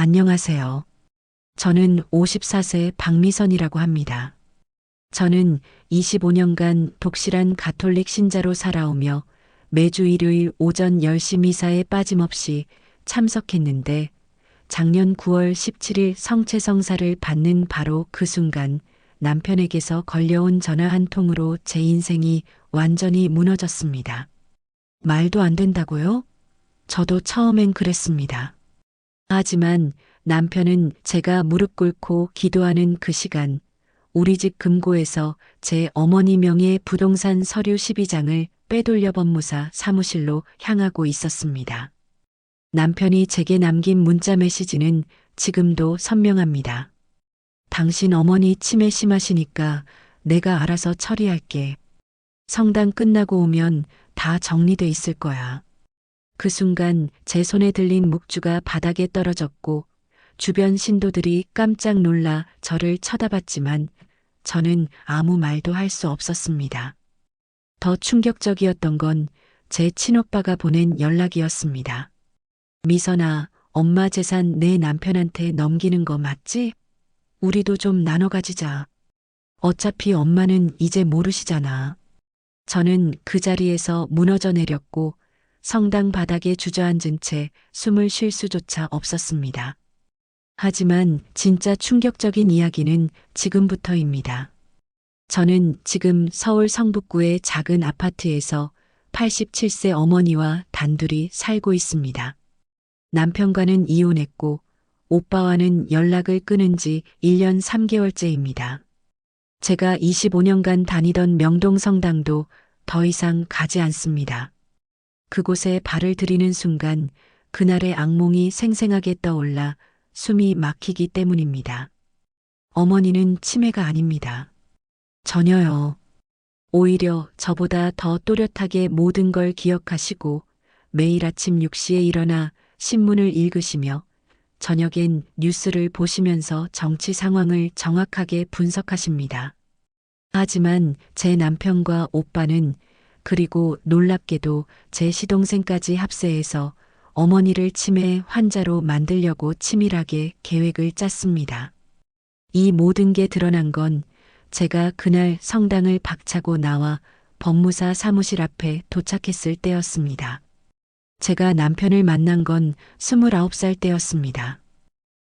안녕하세요. 저는 54세 박미선이라고 합니다. 저는 25년간 독실한 가톨릭 신자로 살아오며 매주 일요일 오전 10시 미사에 빠짐없이 참석했는데 작년 9월 17일 성체성사를 받는 바로 그 순간 남편에게서 걸려온 전화 한 통으로 제 인생이 완전히 무너졌습니다. 말도 안 된다고요? 저도 처음엔 그랬습니다. 하지만 남편은 제가 무릎 꿇고 기도하는 그 시간, 우리 집 금고에서 제 어머니 명의의 부동산 서류 12장을 빼돌려 법무사 사무실로 향하고 있었습니다. 남편이 제게 남긴 문자 메시지는 지금도 선명합니다. 당신 어머니 치매 심하시니까 내가 알아서 처리할게. 성당 끝나고 오면 다 정리돼 있을 거야. 그 순간 제 손에 들린 묵주가 바닥에 떨어졌고 주변 신도들이 깜짝 놀라 저를 쳐다봤지만 저는 아무 말도 할 수 없었습니다. 더 충격적이었던 건 제 친오빠가 보낸 연락이었습니다. 미선아, 엄마 재산 내 남편한테 넘기는 거 맞지? 우리도 좀 나눠 가지자. 어차피 엄마는 이제 모르시잖아. 저는 그 자리에서 무너져 내렸고 성당 바닥에 주저앉은 채 숨을 쉴 수조차 없었습니다. 하지만 진짜 충격적인 이야기는 지금부터입니다. 저는 지금 서울 성북구의 작은 아파트에서 87세 어머니와 단둘이 살고 있습니다. 남편과는 이혼했고 오빠와는 연락을 끊은 지 1년 3개월째입니다. 제가 25년간 다니던 명동 성당도 더 이상 가지 않습니다. 그곳에 발을 들이는 순간 그날의 악몽이 생생하게 떠올라 숨이 막히기 때문입니다. 어머니는 치매가 아닙니다. 전혀요. 오히려 저보다 더 또렷하게 모든 걸 기억하시고 매일 아침 6시에 일어나 신문을 읽으시며 저녁엔 뉴스를 보시면서 정치 상황을 정확하게 분석하십니다. 하지만 제 남편과 오빠는 그리고 놀랍게도 제 시동생까지 합세해서 어머니를 치매 환자로 만들려고 치밀하게 계획을 짰습니다. 이 모든 게 드러난 건 제가 그날 성당을 박차고 나와 법무사 사무실 앞에 도착했을 때였습니다. 제가 남편을 만난 건 29살 때였습니다.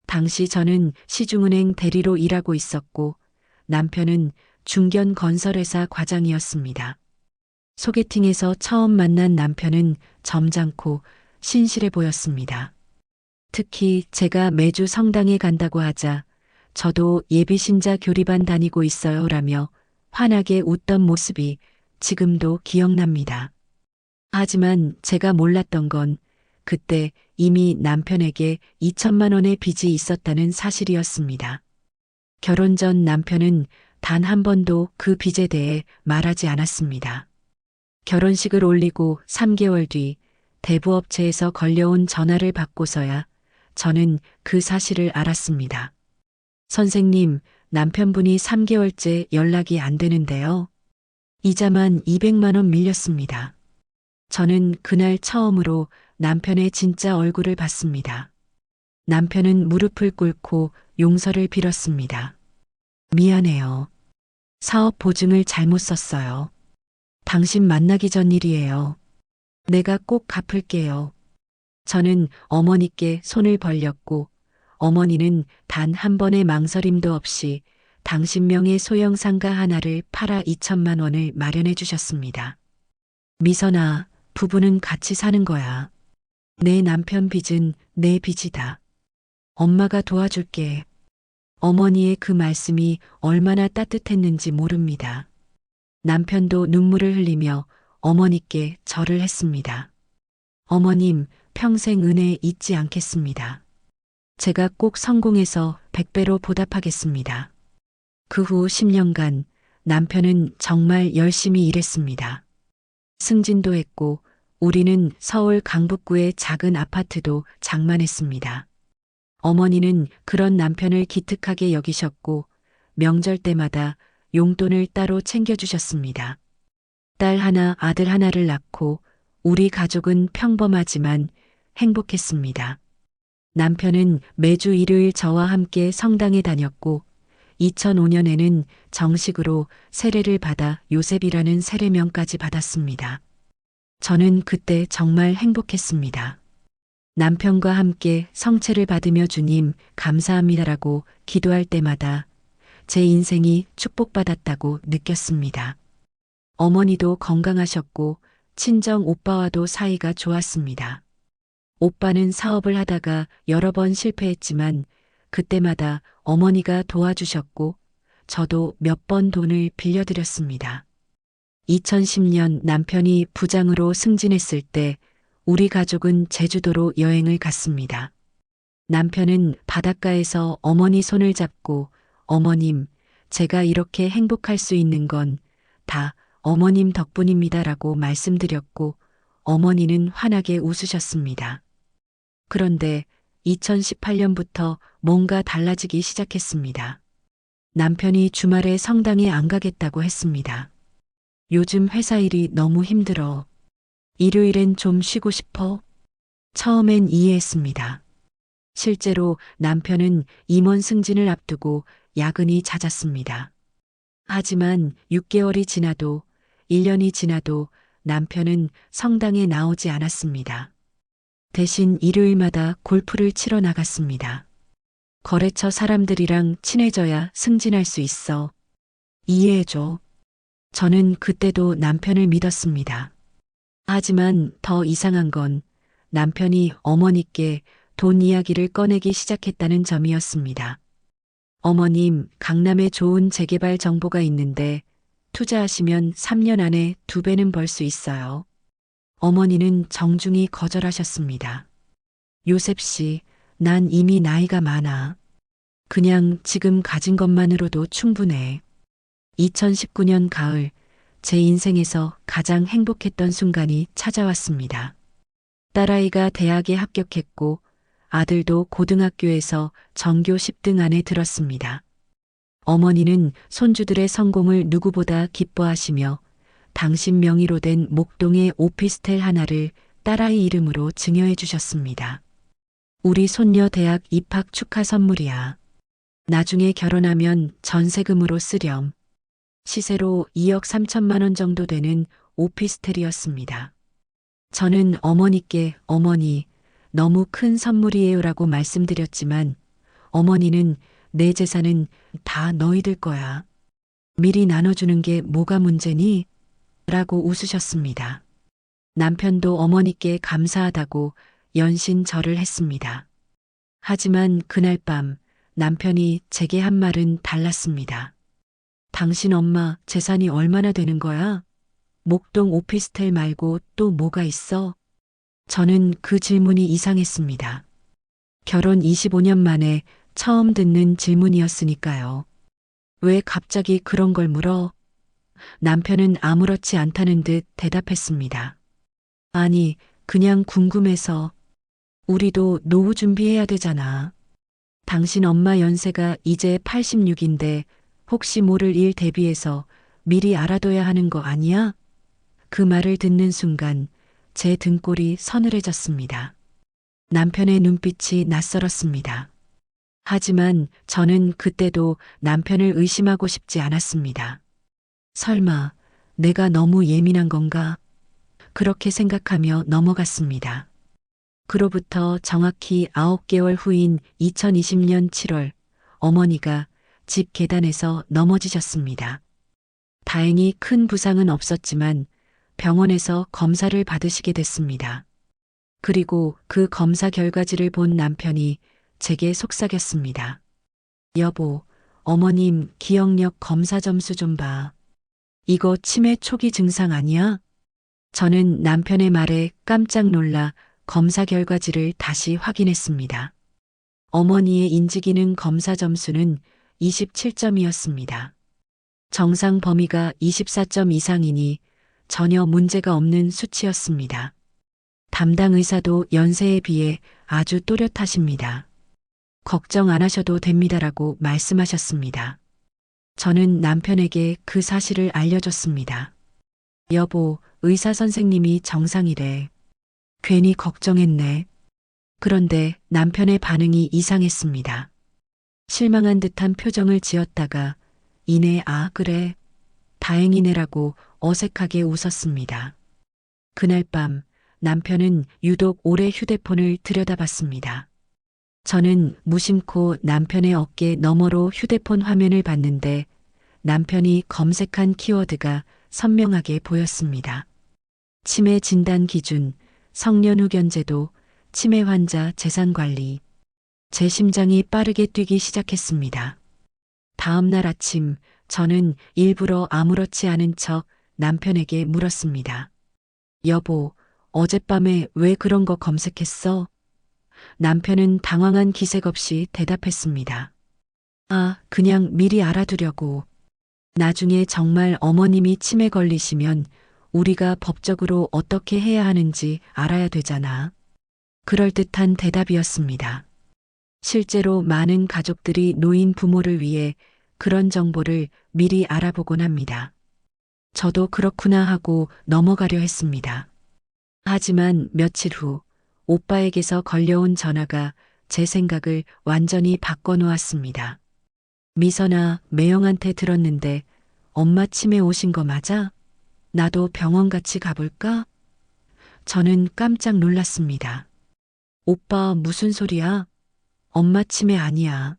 당시 저는 시중은행 대리로 일하고 있었고 남편은 중견 건설회사 과장이었습니다. 소개팅에서 처음 만난 남편은 점잖고 신실해 보였습니다. 특히 제가 매주 성당에 간다고 하자 저도 예비신자 교리반 다니고 있어요라며 환하게 웃던 모습이 지금도 기억납니다. 하지만 제가 몰랐던 건 그때 이미 남편에게 2천만 원의 빚이 있었다는 사실이었습니다. 결혼 전 남편은 단 한 번도 그 빚에 대해 말하지 않았습니다. 결혼식을 올리고 3개월 뒤 대부업체에서 걸려온 전화를 받고서야 저는 그 사실을 알았습니다. 선생님, 남편분이 3개월째 연락이 안 되는데요. 이자만 200만 원 밀렸습니다. 저는 그날 처음으로 남편의 진짜 얼굴을 봤습니다. 남편은 무릎을 꿇고 용서를 빌었습니다. 미안해요. 사업 보증을 잘못 썼어요. 당신 만나기 전 일이에요. 내가 꼭 갚을게요. 저는 어머니께 손을 벌렸고 어머니는 단 한 번의 망설임도 없이 당신 명의 소형 상가 하나를 팔아 2천만 원을 마련해 주셨습니다. 미선아, 부부는 같이 사는 거야. 내 남편 빚은 내 빚이다. 엄마가 도와줄게. 어머니의 그 말씀이 얼마나 따뜻했는지 모릅니다. 남편도 눈물을 흘리며 어머니께 절을 했습니다. 어머님, 평생 은혜 잊지 않겠습니다. 제가 꼭 성공해서 100배로 보답하겠습니다. 그 후 10년간 남편은 정말 열심히 일했습니다. 승진도 했고 우리는 서울 강북구의 작은 아파트도 장만했습니다. 어머니는 그런 남편을 기특하게 여기셨고 명절 때마다 용돈을 따로 챙겨주셨습니다. 딸 하나, 아들 하나를 낳고 우리 가족은 평범하지만 행복했습니다. 남편은 매주 일요일 저와 함께 성당에 다녔고 2005년에는 정식으로 세례를 받아 요셉이라는 세례명까지 받았습니다. 저는 그때 정말 행복했습니다. 남편과 함께 성체를 받으며 주님 감사합니다라고 기도할 때마다 제 인생이 축복받았다고 느꼈습니다. 어머니도 건강하셨고 친정 오빠와도 사이가 좋았습니다. 오빠는 사업을 하다가 여러 번 실패했지만 그때마다 어머니가 도와주셨고 저도 몇 번 돈을 빌려드렸습니다. 2010년 남편이 부장으로 승진했을 때 우리 가족은 제주도로 여행을 갔습니다. 남편은 바닷가에서 어머니 손을 잡고 어머님, 제가 이렇게 행복할 수 있는 건 다 어머님 덕분입니다라고 말씀드렸고 어머니는 환하게 웃으셨습니다. 그런데 2018년부터 뭔가 달라지기 시작했습니다. 남편이 주말에 성당에 안 가겠다고 했습니다. 요즘 회사 일이 너무 힘들어. 일요일엔 좀 쉬고 싶어. 처음엔 이해했습니다. 실제로 남편은 임원 승진을 앞두고 야근이 잦았습니다. 하지만 6개월이 지나도 1년이 지나도 남편은 성당에 나오지 않았습니다. 대신 일요일마다 골프를 치러 나갔습니다. 거래처 사람들이랑 친해져야 승진할 수 있어. 이해해줘. 저는 그때도 남편을 믿었습니다. 하지만 더 이상한 건 남편이 어머니께 돈 이야기를 꺼내기 시작했다는 점이었습니다. 어머님, 강남에 좋은 재개발 정보가 있는데 투자하시면 3년 안에 2배는 벌 수 있어요. 어머니는 정중히 거절하셨습니다. 요셉 씨, 난 이미 나이가 많아. 그냥 지금 가진 것만으로도 충분해. 2019년 가을, 제 인생에서 가장 행복했던 순간이 찾아왔습니다. 딸아이가 대학에 합격했고 아들도 고등학교에서 전교 10등 안에 들었습니다. 어머니는 손주들의 성공을 누구보다 기뻐하시며 당신 명의로 된 목동의 오피스텔 하나를 딸아이 이름으로 증여해 주셨습니다. 우리 손녀 대학 입학 축하 선물이야. 나중에 결혼하면 전세금으로 쓰렴. 시세로 2억 3천만 원 정도 되는 오피스텔이었습니다. 저는 어머니께 어머니, 너무 큰 선물이에요라고 말씀드렸지만 어머니는 내 재산은 다 너희들 거야. 미리 나눠주는 게 뭐가 문제니? 라고 웃으셨습니다. 남편도 어머니께 감사하다고 연신절을 했습니다. 하지만 그날 밤 남편이 제게 한 말은 달랐습니다. 당신 엄마 재산이 얼마나 되는 거야? 목동 오피스텔 말고 또 뭐가 있어? 저는 그 질문이 이상했습니다. 결혼 25년 만에 처음 듣는 질문이었으니까요. 왜 갑자기 그런 걸 물어? 남편은 아무렇지 않다는 듯 대답했습니다. 아니, 그냥 궁금해서. 우리도 노후 준비해야 되잖아. 당신 엄마 연세가 이제 86인데 혹시 모를 일 대비해서 미리 알아둬야 하는 거 아니야? 그 말을 듣는 순간 제 등골이 서늘해졌습니다. 남편의 눈빛이 낯설었습니다. 하지만 저는 그때도 남편을 의심하고 싶지 않았습니다. 설마 내가 너무 예민한 건가? 그렇게 생각하며 넘어갔습니다. 그로부터 정확히 9개월 후인 2020년 7월 어머니가 집 계단에서 넘어지셨습니다. 다행히 큰 부상은 없었지만 병원에서 검사를 받으시게 됐습니다. 그리고 그 검사 결과지를 본 남편이 제게 속삭였습니다. 여보, 어머님 기억력 검사 점수 좀 봐. 이거 치매 초기 증상 아니야? 저는 남편의 말에 깜짝 놀라 검사 결과지를 다시 확인했습니다. 어머니의 인지기능 검사 점수는 27점이었습니다. 정상 범위가 24점 이상이니 전혀 문제가 없는 수치였습니다. 담당 의사도 연세에 비해 아주 또렷하십니다. 걱정 안 하셔도 됩니다라고 말씀하셨습니다. 저는 남편에게 그 사실을 알려줬습니다. 여보, 의사 선생님이 정상이래. 괜히 걱정했네. 그런데 남편의 반응이 이상했습니다. 실망한 듯한 표정을 지었다가 이내 아, 그래. 다행이네라고 어색하게 웃었습니다. 그날 밤 남편은 유독 오래 휴대폰을 들여다봤습니다. 저는 무심코 남편의 어깨 너머로 휴대폰 화면을 봤는데 남편이 검색한 키워드가 선명하게 보였습니다. 치매 진단 기준, 성년 후 견제도, 치매 환자 재산 관리. 제 심장이 빠르게 뛰기 시작했습니다. 다음 날 아침 저는 일부러 아무렇지 않은 척 남편에게 물었습니다. 여보, 어젯밤에 왜 그런 거 검색했어? 남편은 당황한 기색 없이 대답했습니다. 아, 그냥 미리 알아두려고. 나중에 정말 어머님이 치매 걸리시면 우리가 법적으로 어떻게 해야 하는지 알아야 되잖아. 그럴듯한 대답이었습니다. 실제로 많은 가족들이 노인 부모를 위해 그런 정보를 미리 알아보곤 합니다. 저도 그렇구나 하고 넘어가려 했습니다. 하지만 며칠 후 오빠에게서 걸려온 전화가 제 생각을 완전히 바꿔놓았습니다. 미선아, 매형한테 들었는데 엄마 치매 오신 거 맞아? 나도 병원 같이 가볼까? 저는 깜짝 놀랐습니다. 오빠 무슨 소리야? 엄마 치매 아니야.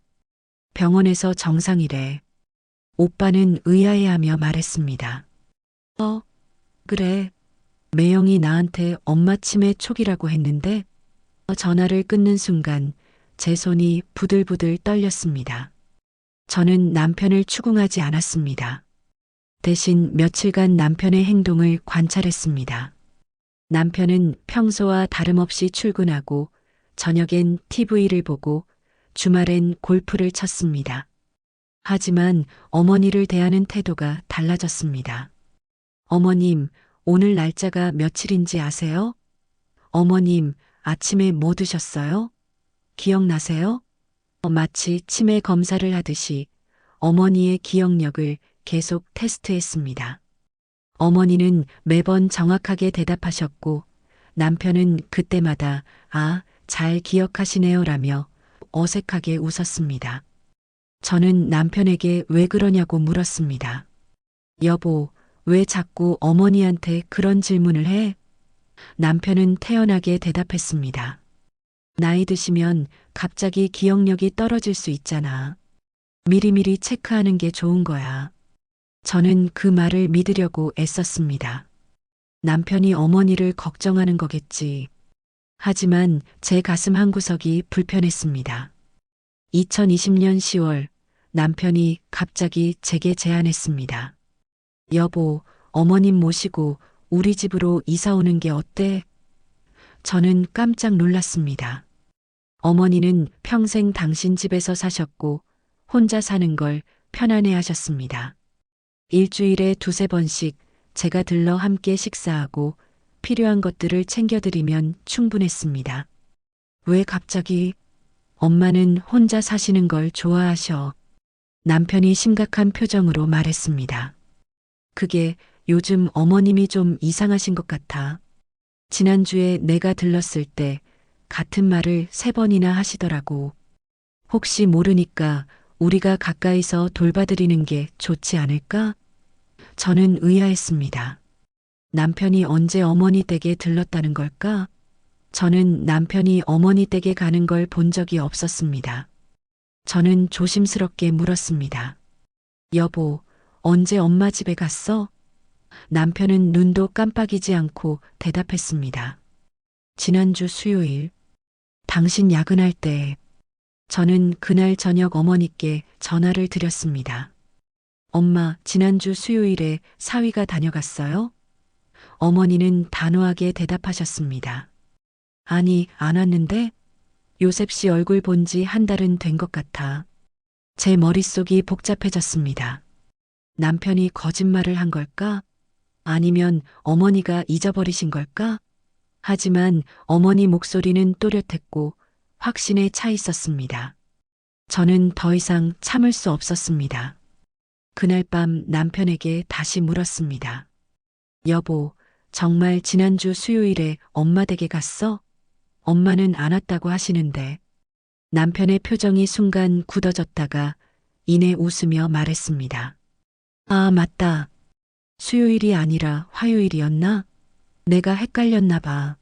병원에서 정상이래. 오빠는 의아해하며 말했습니다. 그래. 매형이 나한테 엄마 치매 초기라고 했는데 전화를 끊는 순간 제 손이 부들부들 떨렸습니다. 저는 남편을 추궁하지 않았습니다. 대신 며칠간 남편의 행동을 관찰했습니다. 남편은 평소와 다름없이 출근하고 저녁엔 TV를 보고 주말엔 골프를 쳤습니다. 하지만 어머니를 대하는 태도가 달라졌습니다. 어머님, 오늘 날짜가 며칠인지 아세요? 어머님, 아침에 뭐 드셨어요? 기억나세요? 마치 치매 검사를 하듯이 어머니의 기억력을 계속 테스트했습니다. 어머니는 매번 정확하게 대답하셨고 남편은 그때마다 아, 잘 기억하시네요라며 어색하게 웃었습니다. 저는 남편에게 왜 그러냐고 물었습니다. 여보, 왜 자꾸 어머니한테 그런 질문을 해? 남편은 태연하게 대답했습니다. 나이 드시면 갑자기 기억력이 떨어질 수 있잖아. 미리미리 체크하는 게 좋은 거야. 저는 그 말을 믿으려고 애썼습니다. 남편이 어머니를 걱정하는 거겠지. 하지만 제 가슴 한구석이 불편했습니다. 2020년 10월 남편이 갑자기 제게 제안했습니다. 여보, 어머님 모시고 우리 집으로 이사 오는 게 어때? 저는 깜짝 놀랐습니다. 어머니는 평생 당신 집에서 사셨고 혼자 사는 걸 편안해 하셨습니다. 일주일에 두세 번씩 제가 들러 함께 식사하고 필요한 것들을 챙겨드리면 충분했습니다. 왜 갑자기? 엄마는 혼자 사시는 걸 좋아하셔. 남편이 심각한 표정으로 말했습니다. 그게 요즘 어머님이 좀 이상하신 것 같아. 지난주에 내가 들렀을 때 같은 말을 3번이나 하시더라고. 혹시 모르니까 우리가 가까이서 돌봐드리는 게 좋지 않을까? 저는 의아했습니다. 남편이 언제 어머니 댁에 들렀다는 걸까? 저는 남편이 어머니 댁에 가는 걸 본 적이 없었습니다. 저는 조심스럽게 물었습니다. 여보, 언제 엄마 집에 갔어? 남편은 눈도 깜빡이지 않고 대답했습니다. 지난주 수요일, 당신 야근할 때, 저는 그날 저녁 어머니께 전화를 드렸습니다. 엄마, 지난주 수요일에 사위가 다녀갔어요? 어머니는 단호하게 대답하셨습니다. 아니, 안 왔는데? 요셉 씨 얼굴 본 지 한 달은 된 것 같아. 제 머릿속이 복잡해졌습니다. 남편이 거짓말을 한 걸까? 아니면 어머니가 잊어버리신 걸까? 하지만 어머니 목소리는 또렷했고 확신에 차 있었습니다. 저는 더 이상 참을 수 없었습니다. 그날 밤 남편에게 다시 물었습니다. 여보, 정말 지난주 수요일에 엄마 댁에 갔어? 엄마는 안 왔다고 하시는데. 남편의 표정이 순간 굳어졌다가 이내 웃으며 말했습니다. 아, 맞다. 수요일이 아니라 화요일이었나? 내가 헷갈렸나 봐.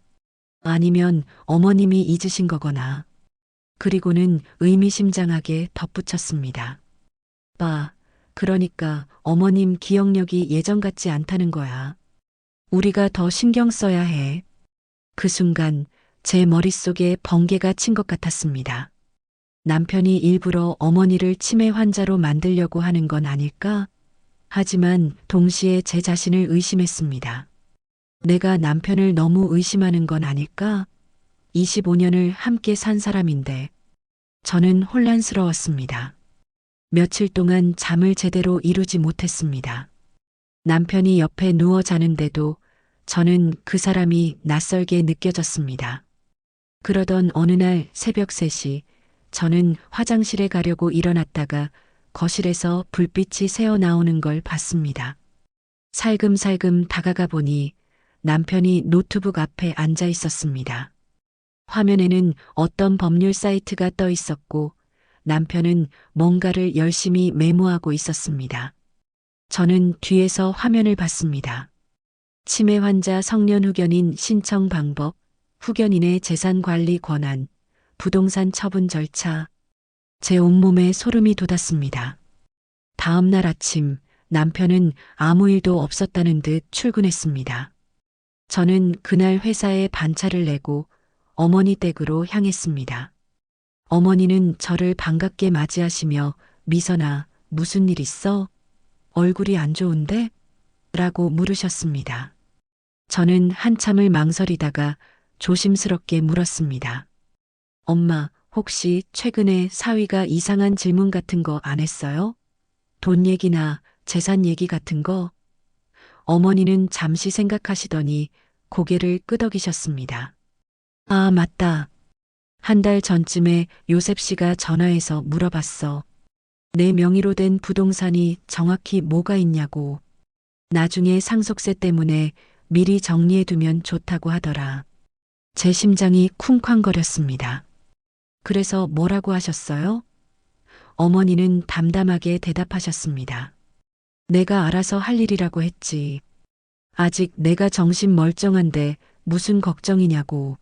아니면 어머님이 잊으신 거거나. 그리고는 의미심장하게 덧붙였습니다. 그러니까 어머님 기억력이 예전 같지 않다는 거야. 우리가 더 신경 써야 해. 그 순간 제 머릿속에 번개가 친 것 같았습니다. 남편이 일부러 어머니를 치매 환자로 만들려고 하는 건 아닐까? 하지만 동시에 제 자신을 의심했습니다. 내가 남편을 너무 의심하는 건 아닐까? 25년을 함께 산 사람인데. 저는 혼란스러웠습니다. 며칠 동안 잠을 제대로 이루지 못했습니다. 남편이 옆에 누워 자는데도 저는 그 사람이 낯설게 느껴졌습니다. 그러던 어느 날 새벽 3시 저는 화장실에 가려고 일어났다가 거실에서 불빛이 새어 나오는 걸 봤습니다. 살금살금 다가가 보니 남편이 노트북 앞에 앉아 있었습니다. 화면에는 어떤 법률 사이트가 떠 있었고 남편은 뭔가를 열심히 메모하고 있었습니다. 저는 뒤에서 화면을 봤습니다. 치매 환자 성년 후견인 신청 방법, 후견인의 재산 관리 권한, 부동산 처분 절차. 제 온몸에 소름이 돋았습니다. 다음 날 아침 남편은 아무 일도 없었다는 듯 출근했습니다. 저는 그날 회사에 반차를 내고 어머니 댁으로 향했습니다. 어머니는 저를 반갑게 맞이하시며 미선아, 무슨 일 있어? 얼굴이 안 좋은데? 라고 물으셨습니다. 저는 한참을 망설이다가 조심스럽게 물었습니다. 엄마, 혹시 최근에 사위가 이상한 질문 같은 거 안 했어요? 돈 얘기나 재산 얘기 같은 거? 어머니는 잠시 생각하시더니 고개를 끄덕이셨습니다. 아, 맞다. 한 달 전쯤에 요셉 씨가 전화해서 물어봤어. 내 명의로 된 부동산이 정확히 뭐가 있냐고. 나중에 상속세 때문에 미리 정리해두면 좋다고 하더라. 제 심장이 쿵쾅거렸습니다. 그래서 뭐라고 하셨어요? 어머니는 담담하게 대답하셨습니다. 내가 알아서 할 일이라고 했지. 아직 내가 정신 멀쩡한데 무슨 걱정이냐고.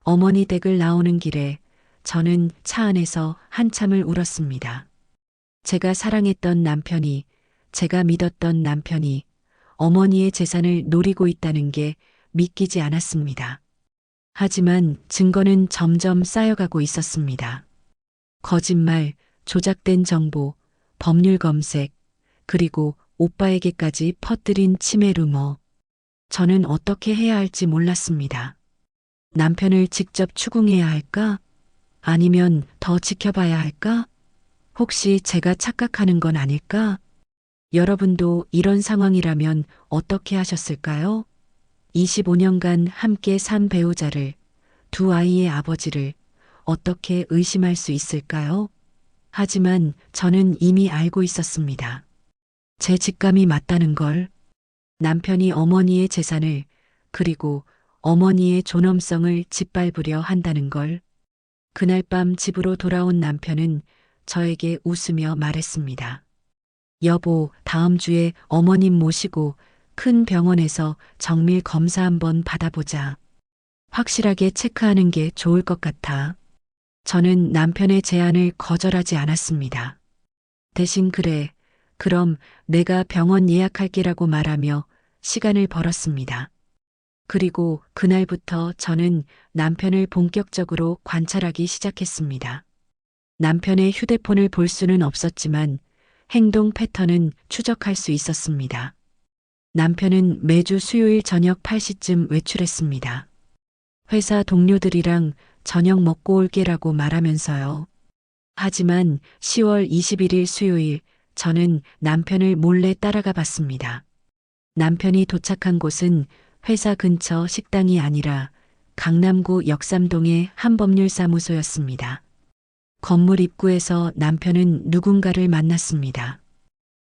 어머니 댁을 나오는 길에 저는 차 안에서 한참을 울었습니다. 제가 사랑했던 남편이, 제가 믿었던 남편이 어머니의 재산을 노리고 있다는 게 믿기지 않았습니다. 하지만 증거는 점점 쌓여가고 있었습니다. 거짓말, 조작된 정보, 법률 검색, 그리고 오빠에게까지 퍼뜨린 치매 루머. 저는 어떻게 해야 할지 몰랐습니다. 남편을 직접 추궁해야 할까? 아니면 더 지켜봐야 할까? 혹시 제가 착각하는 건 아닐까? 여러분도 이런 상황이라면 어떻게 하셨을까요? 25년간 함께 산 배우자를, 두 아이의 아버지를 어떻게 의심할 수 있을까요? 하지만 저는 이미 알고 있었습니다. 제 직감이 맞다는 걸. 남편이 어머니의 재산을, 그리고 어머니의 존엄성을 짓밟으려 한다는 걸. 그날 밤 집으로 돌아온 남편은 저에게 웃으며 말했습니다. 여보, 다음 주에 어머님 모시고 큰 병원에서 정밀 검사 한번 받아보자. 확실하게 체크하는 게 좋을 것 같아. 저는 남편의 제안을 거절하지 않았습니다. 대신 그래, 그럼 내가 병원 예약할게라고 말하며 시간을 벌었습니다. 그리고 그날부터 저는 남편을 본격적으로 관찰하기 시작했습니다. 남편의 휴대폰을 볼 수는 없었지만 행동 패턴은 추적할 수 있었습니다. 남편은 매주 수요일 저녁 8시쯤 외출했습니다. 회사 동료들이랑 저녁 먹고 올게라고 말하면서요. 하지만 10월 21일 수요일 저는 남편을 몰래 따라가 봤습니다. 남편이 도착한 곳은 회사 근처 식당이 아니라 강남구 역삼동의 한 법률사무소였습니다. 건물 입구에서 남편은 누군가를 만났습니다.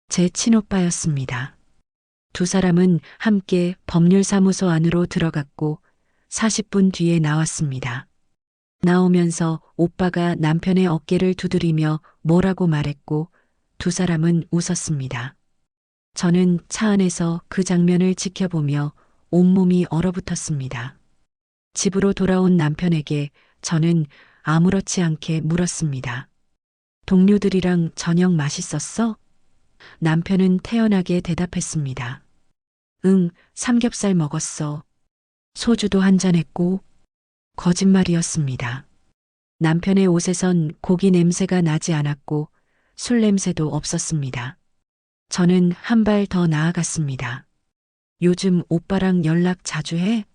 제 친오빠였습니다. 두 사람은 함께 법률사무소 안으로 들어갔고 40분 뒤에 나왔습니다. 나오면서 오빠가 남편의 어깨를 두드리며 뭐라고 말했고 두 사람은 웃었습니다. 저는 차 안에서 그 장면을 지켜보며 온몸이 얼어붙었습니다. 집으로 돌아온 남편에게 저는 아무렇지 않게 물었습니다. 동료들이랑 저녁 맛있었어? 남편은 태연하게 대답했습니다. 응, 삼겹살 먹었어. 소주도 한잔했고. 거짓말이었습니다. 남편의 옷에선 고기 냄새가 나지 않았고 술 냄새도 없었습니다. 저는 한 발 더 나아갔습니다. 요즘 오빠랑 연락 자주 해?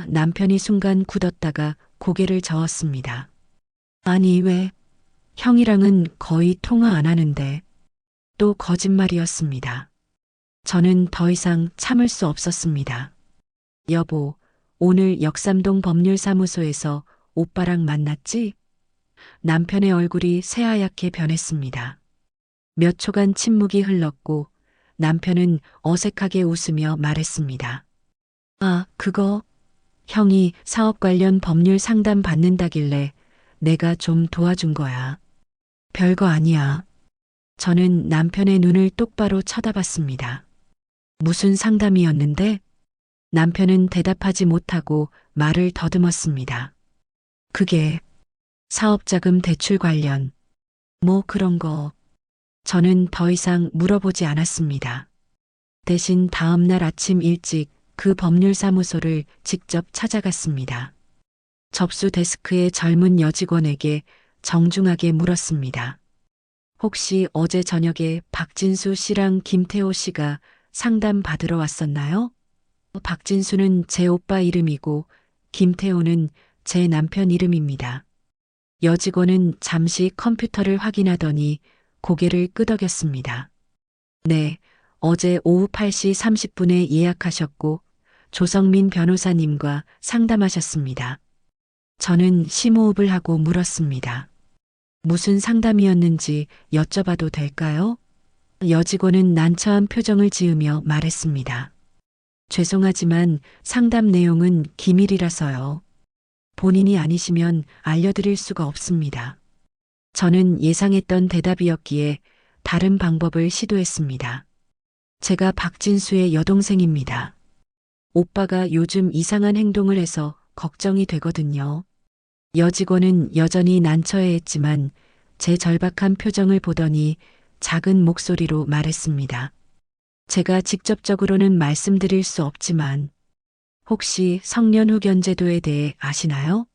남편이 순간 굳었다가 고개를 저었습니다. 아니, 왜? 형이랑은 거의 통화 안 하는데. 또 거짓말이었습니다. 저는 더 이상 참을 수 없었습니다. 여보, 오늘 역삼동 법률사무소에서 오빠랑 만났지? 남편의 얼굴이 새하얗게 변했습니다. 몇 초간 침묵이 흘렀고 남편은 어색하게 웃으며 말했습니다. 아, 그거 형이 사업 관련 법률 상담 받는다길래 내가 좀 도와준 거야. 별거 아니야. 저는 남편의 눈을 똑바로 쳐다봤습니다. 무슨 상담이었는데? 남편은 대답하지 못하고 말을 더듬었습니다. 그게 사업자금 대출 관련, 뭐 그런 거. 저는 더 이상 물어보지 않았습니다. 대신 다음 날 아침 일찍 그 법률사무소를 직접 찾아갔습니다. 접수 데스크의 젊은 여직원에게 정중하게 물었습니다. 혹시 어제 저녁에 박진수 씨랑 김태호 씨가 상담 받으러 왔었나요? 박진수는 제 오빠 이름이고 김태호는 제 남편 이름입니다. 여직원은 잠시 컴퓨터를 확인하더니 고개를 끄덕였습니다. 네, 어제 오후 8시 30분에 예약하셨고 조성민 변호사님과 상담하셨습니다. 저는 심호흡을 하고 물었습니다. 무슨 상담이었는지 여쭤봐도 될까요? 여직원은 난처한 표정을 지으며 말했습니다. 죄송하지만 상담 내용은 기밀이라서요. 본인이 아니시면 알려드릴 수가 없습니다. 저는 예상했던 대답이었기에 다른 방법을 시도했습니다. 제가 박진수의 여동생입니다. 오빠가 요즘 이상한 행동을 해서 걱정이 되거든요. 여직원은 여전히 난처해했지만 제 절박한 표정을 보더니 작은 목소리로 말했습니다. 제가 직접적으로는 말씀드릴 수 없지만 혹시 성년후 견제도에 대해 아시나요?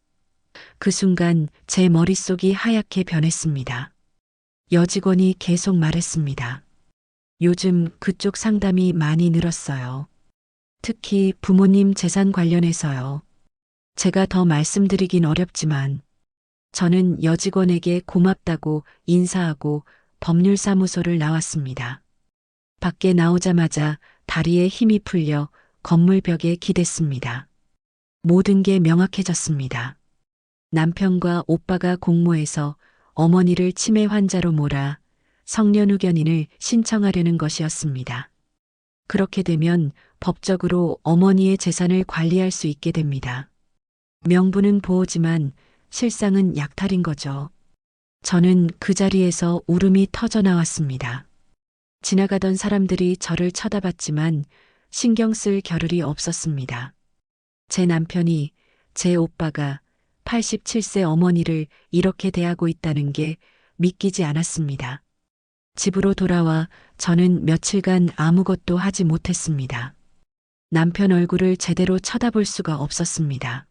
그 순간 제 머릿속이 하얗게 변했습니다. 여직원이 계속 말했습니다. 요즘 그쪽 상담이 많이 늘었어요. 특히 부모님 재산 관련해서요. 제가 더 말씀드리긴 어렵지만 저는 여직원에게 고맙다고 인사하고 법률사무소를 나왔습니다. 밖에 나오자마자 다리에 힘이 풀려 건물 벽에 기댔습니다. 모든 게 명확해졌습니다. 남편과 오빠가 공모해서 어머니를 치매 환자로 몰아 성년후 견인을 신청하려는 것이었습니다. 그렇게 되면 법적으로 어머니의 재산을 관리할 수 있게 됩니다. 명분은 보호지만 실상은 약탈인 거죠. 저는 그 자리에서 울음이 터져 나왔습니다. 지나가던 사람들이 저를 쳐다봤지만 신경 쓸 겨를이 없었습니다. 제 남편이, 제 오빠가 87세 어머니를 이렇게 대하고 있다는 게 믿기지 않았습니다. 집으로 돌아와 저는 며칠간 아무것도 하지 못했습니다. 남편 얼굴을 제대로 쳐다볼 수가 없었습니다.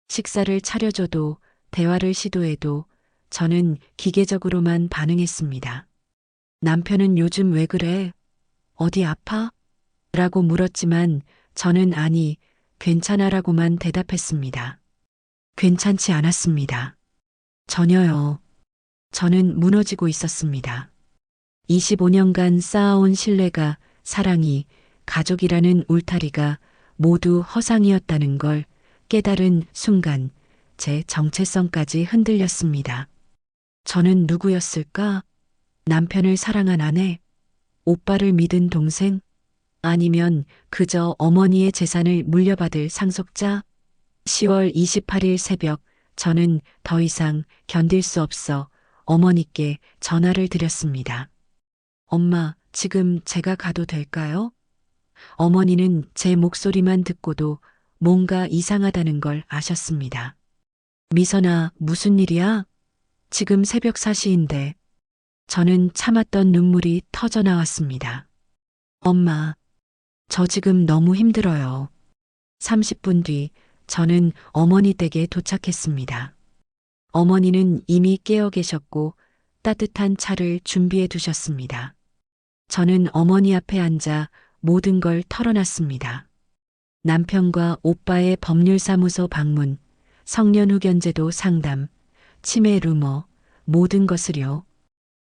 식사를 차려줘도 대화를 시도해도 저는 기계적으로만 반응했습니다. 남편은 요즘 왜 그래? 어디 아파? 라고 물었지만 저는 아니, 괜찮아라고만 대답했습니다. 괜찮지 않았습니다. 전혀요. 저는 무너지고 있었습니다. 25년간 쌓아온 신뢰가, 사랑이, 가족이라는 울타리가 모두 허상이었다는 걸 깨달은 순간 제 정체성까지 흔들렸습니다. 저는 누구였을까? 남편을 사랑한 아내? 오빠를 믿은 동생? 아니면 그저 어머니의 재산을 물려받을 상속자? 10월 28일 새벽 저는 더 이상 견딜 수 없어 어머니께 전화를 드렸습니다. 엄마, 지금 제가 가도 될까요? 어머니는 제 목소리만 듣고도 뭔가 이상하다는 걸 아셨습니다. 미선아, 무슨 일이야? 지금 새벽 4시인데. 저는 참았던 눈물이 터져 나왔습니다. 엄마, 저 지금 너무 힘들어요. 30분 뒤 저는 어머니 댁에 도착했습니다. 어머니는 이미 깨어 계셨고 따뜻한 차를 준비해 두셨습니다. 저는 어머니 앞에 앉아 모든 걸 털어놨습니다. 남편과 오빠의 법률사무소 방문, 성년후 견제도 상담, 치매 루머, 모든 것을요.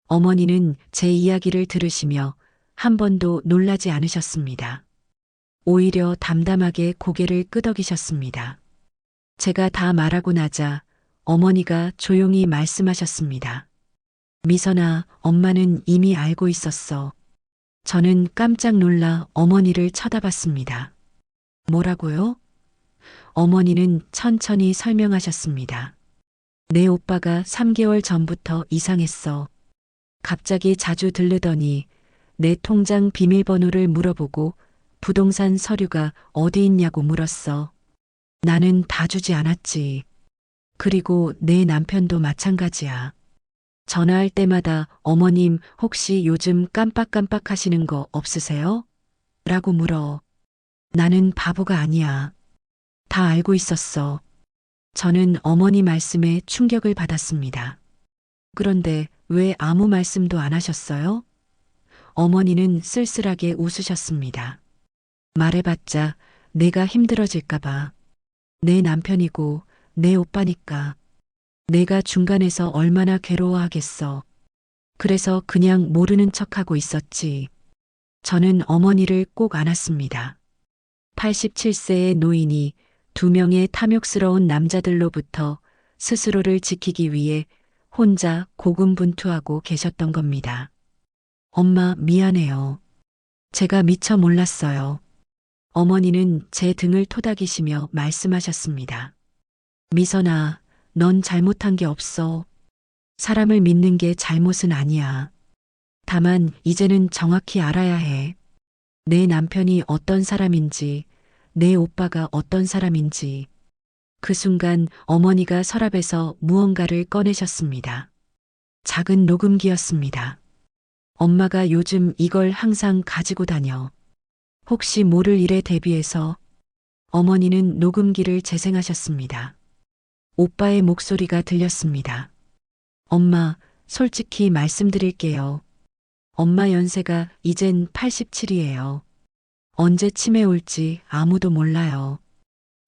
어머니는 제 이야기를 들으시며 한 번도 놀라지 않으셨습니다. 오히려 담담하게 고개를 끄덕이셨습니다. 제가 다 말하고 나자 어머니가 조용히 말씀하셨습니다. 미선아, 엄마는 이미 알고 있었어. 저는 깜짝 놀라 어머니를 쳐다봤습니다. 뭐라고요? 어머니는 천천히 설명하셨습니다. 내 오빠가 3개월 전부터 이상했어. 갑자기 자주 들르더니 내 통장 비밀번호를 물어보고 부동산 서류가 어디 있냐고 물었어. 나는 다 주지 않았지. 그리고 내 남편도 마찬가지야. 전화할 때마다 어머님 혹시 요즘 깜빡깜빡 하시는 거 없으세요? 라고 물어. 나는 바보가 아니야. 다 알고 있었어. 저는 어머니 말씀에 충격을 받았습니다. 그런데 왜 아무 말씀도 안 하셨어요? 어머니는 쓸쓸하게 웃으셨습니다. 말해봤자 내가 힘들어질까봐. 내 남편이고 내 오빠니까. 내가 중간에서 얼마나 괴로워하겠어. 그래서 그냥 모르는 척하고 있었지. 저는 어머니를 꼭 안았습니다. 87세의 노인이 2명의 탐욕스러운 남자들로부터 스스로를 지키기 위해 혼자 고군분투하고 계셨던 겁니다. 엄마, 미안해요. 제가 미처 몰랐어요. 어머니는 제 등을 토닥이시며 말씀하셨습니다. 미선아, 넌 잘못한 게 없어. 사람을 믿는 게 잘못은 아니야. 다만 이제는 정확히 알아야 해. 내 남편이 어떤 사람인지, 내 오빠가 어떤 사람인지. 그 순간 어머니가 서랍에서 무언가를 꺼내셨습니다. 작은 녹음기였습니다. 엄마가 요즘 이걸 항상 가지고 다녀. 혹시 모를 일에 대비해서 어머니는 녹음기를 재생하셨습니다. 오빠의 목소리가 들렸습니다. 엄마, 솔직히 말씀드릴게요. 엄마 연세가 이젠 87이에요. 언제 치매 올지 아무도 몰라요.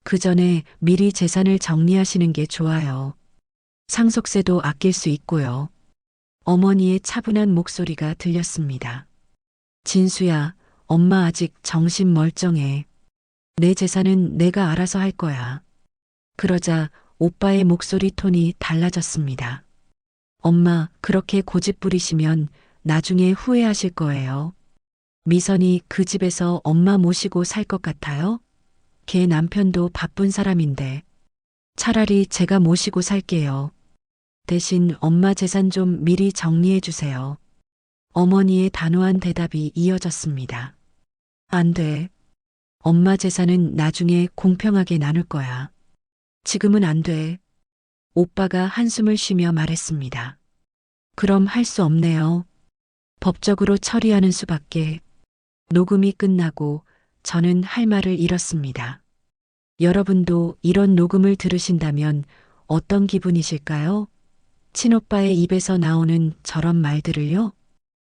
그 전에 미리 재산을 정리하시는 게 좋아요. 상속세도 아낄 수 있고요. 어머니의 차분한 목소리가 들렸습니다. 진수야, 엄마 아직 정신 멀쩡해. 내 재산은 내가 알아서 할 거야. 그러자 오빠의 목소리 톤이 달라졌습니다. 엄마, 그렇게 고집 부리시면 나중에 후회하실 거예요. 미선이 그 집에서 엄마 모시고 살 것 같아요? 걔 남편도 바쁜 사람인데. 차라리 제가 모시고 살게요. 대신 엄마 재산 좀 미리 정리해 주세요. 어머니의 단호한 대답이 이어졌습니다. 안 돼. 엄마 재산은 나중에 공평하게 나눌 거야. 지금은 안 돼. 오빠가 한숨을 쉬며 말했습니다. 그럼 할 수 없네요. 법적으로 처리하는 수밖에. 녹음이 끝나고 저는 할 말을 잃었습니다. 여러분도 이런 녹음을 들으신다면 어떤 기분이실까요? 친오빠의 입에서 나오는 저런 말들을요?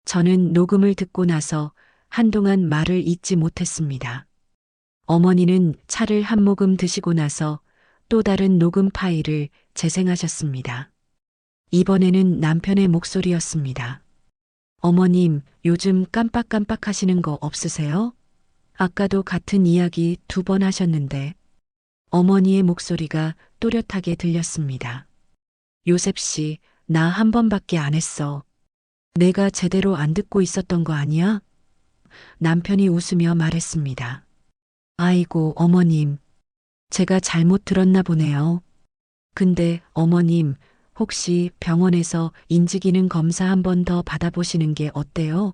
저는 녹음을 듣고 나서 한동안 말을 잇지 못했습니다. 어머니는 차를 한 모금 드시고 나서 또 다른 녹음 파일을 재생하셨습니다. 이번에는 남편의 목소리였습니다. 어머님, 요즘 깜빡깜빡 하시는 거 없으세요? 아까도 같은 이야기 2번 하셨는데. 어머니의 목소리가 또렷하게 들렸습니다. 요셉 씨, 나 한 번밖에 안 했어. 내가 제대로 안 듣고 있었던 거 아니야? 남편이 웃으며 말했습니다. 아이고, 어머님. 제가 잘못 들었나 보네요. 근데 어머님, 혹시 병원에서 인지기능 검사 한 번 더 받아보시는 게 어때요?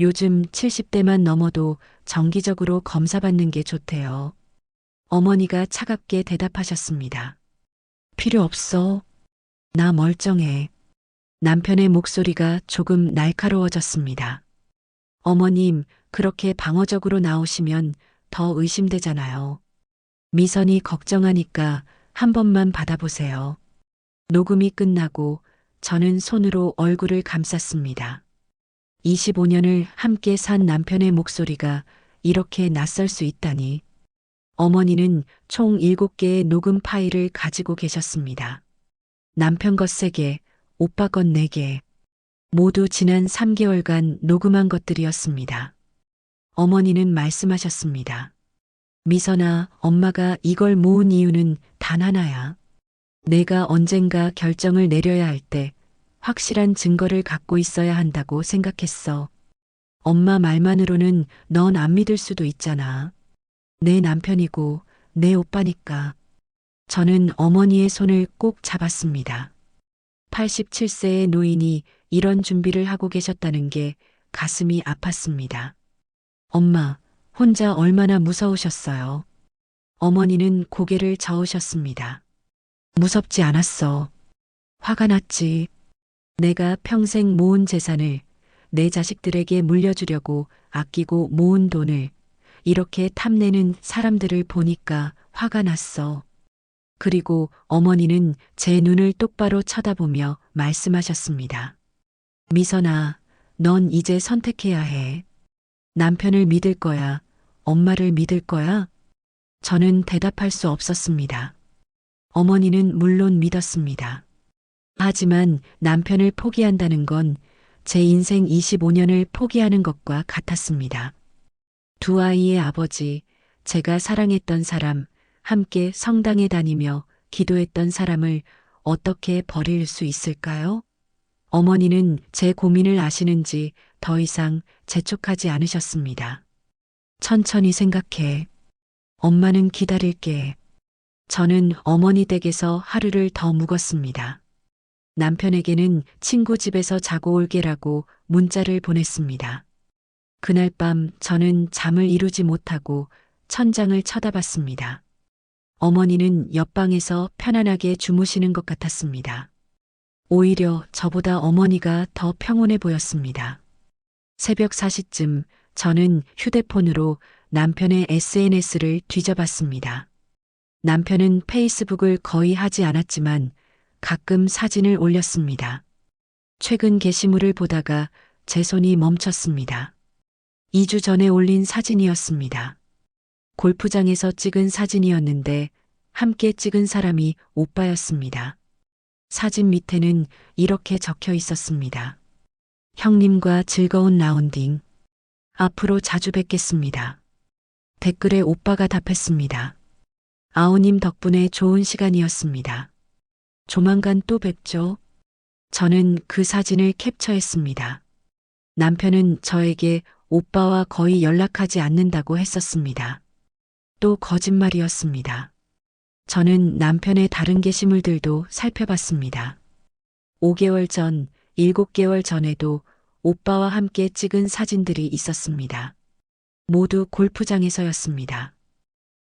요즘 70대만 넘어도 정기적으로 검사받는 게 좋대요. 어머니가 차갑게 대답하셨습니다. 필요 없어. 나 멀쩡해. 남편의 목소리가 조금 날카로워졌습니다. 어머님, 그렇게 방어적으로 나오시면 더 의심되잖아요. 미선이 걱정하니까 한 번만 받아보세요. 녹음이 끝나고 저는 손으로 얼굴을 감쌌습니다. 25년을 함께 산 남편의 목소리가 이렇게 낯설 수 있다니. 어머니는 총 7개의 녹음 파일을 가지고 계셨습니다. 남편 것 3개, 오빠 것 4개. 모두 지난 3개월간 녹음한 것들이었습니다. 어머니는 말씀하셨습니다. 미선아, 엄마가 이걸 모은 이유는 단 하나야. 내가 언젠가 결정을 내려야 할 때 확실한 증거를 갖고 있어야 한다고 생각했어. 엄마 말만으로는 넌 안 믿을 수도 있잖아. 내 남편이고 내 오빠니까. 저는 어머니의 손을 꼭 잡았습니다. 87세의 노인이 이런 준비를 하고 계셨다는 게 가슴이 아팠습니다. 엄마, 혼자 얼마나 무서우셨어요? 어머니는 고개를 저으셨습니다. 무섭지 않았어. 화가 났지. 내가 평생 모은 재산을 내 자식들에게 물려주려고 아끼고 모은 돈을 이렇게 탐내는 사람들을 보니까 화가 났어. 그리고 어머니는 제 눈을 똑바로 쳐다보며 말씀하셨습니다. 미선아, 넌 이제 선택해야 해. 남편을 믿을 거야? 엄마를 믿을 거야? 저는 대답할 수 없었습니다. 어머니는 물론 믿었습니다. 하지만 남편을 포기한다는 건 제 인생 25년을 포기하는 것과 같았습니다. 두 아이의 아버지, 제가 사랑했던 사람, 함께 성당에 다니며 기도했던 사람을 어떻게 버릴 수 있을까요? 어머니는 제 고민을 아시는지 더 이상 재촉하지 않으셨습니다. 천천히 생각해. 엄마는 기다릴게. 저는 어머니 댁에서 하루를 더 묵었습니다. 남편에게는 친구 집에서 자고 올게라고 문자를 보냈습니다. 그날 밤 저는 잠을 이루지 못하고 천장을 쳐다봤습니다. 어머니는 옆방에서 편안하게 주무시는 것 같았습니다. 오히려 저보다 어머니가 더 평온해 보였습니다. 새벽 4시쯤 저는 휴대폰으로 남편의 SNS를 뒤져봤습니다. 남편은 페이스북을 거의 하지 않았지만 가끔 사진을 올렸습니다. 최근 게시물을 보다가 제 손이 멈췄습니다. 2주 전에 올린 사진이었습니다. 골프장에서 찍은 사진이었는데 함께 찍은 사람이 오빠였습니다. 사진 밑에는 이렇게 적혀 있었습니다. 형님과 즐거운 라운딩. 앞으로 자주 뵙겠습니다. 댓글에 오빠가 답했습니다. 아우님 덕분에 좋은 시간이었습니다. 조만간 또 뵙죠. 저는 그 사진을 캡처했습니다. 남편은 저에게 오빠와 거의 연락하지 않는다고 했었습니다. 또 거짓말이었습니다. 저는 남편의 다른 게시물들도 살펴봤습니다. 5개월 전, 7개월 전에도 오빠와 함께 찍은 사진들이 있었습니다. 모두 골프장에서였습니다.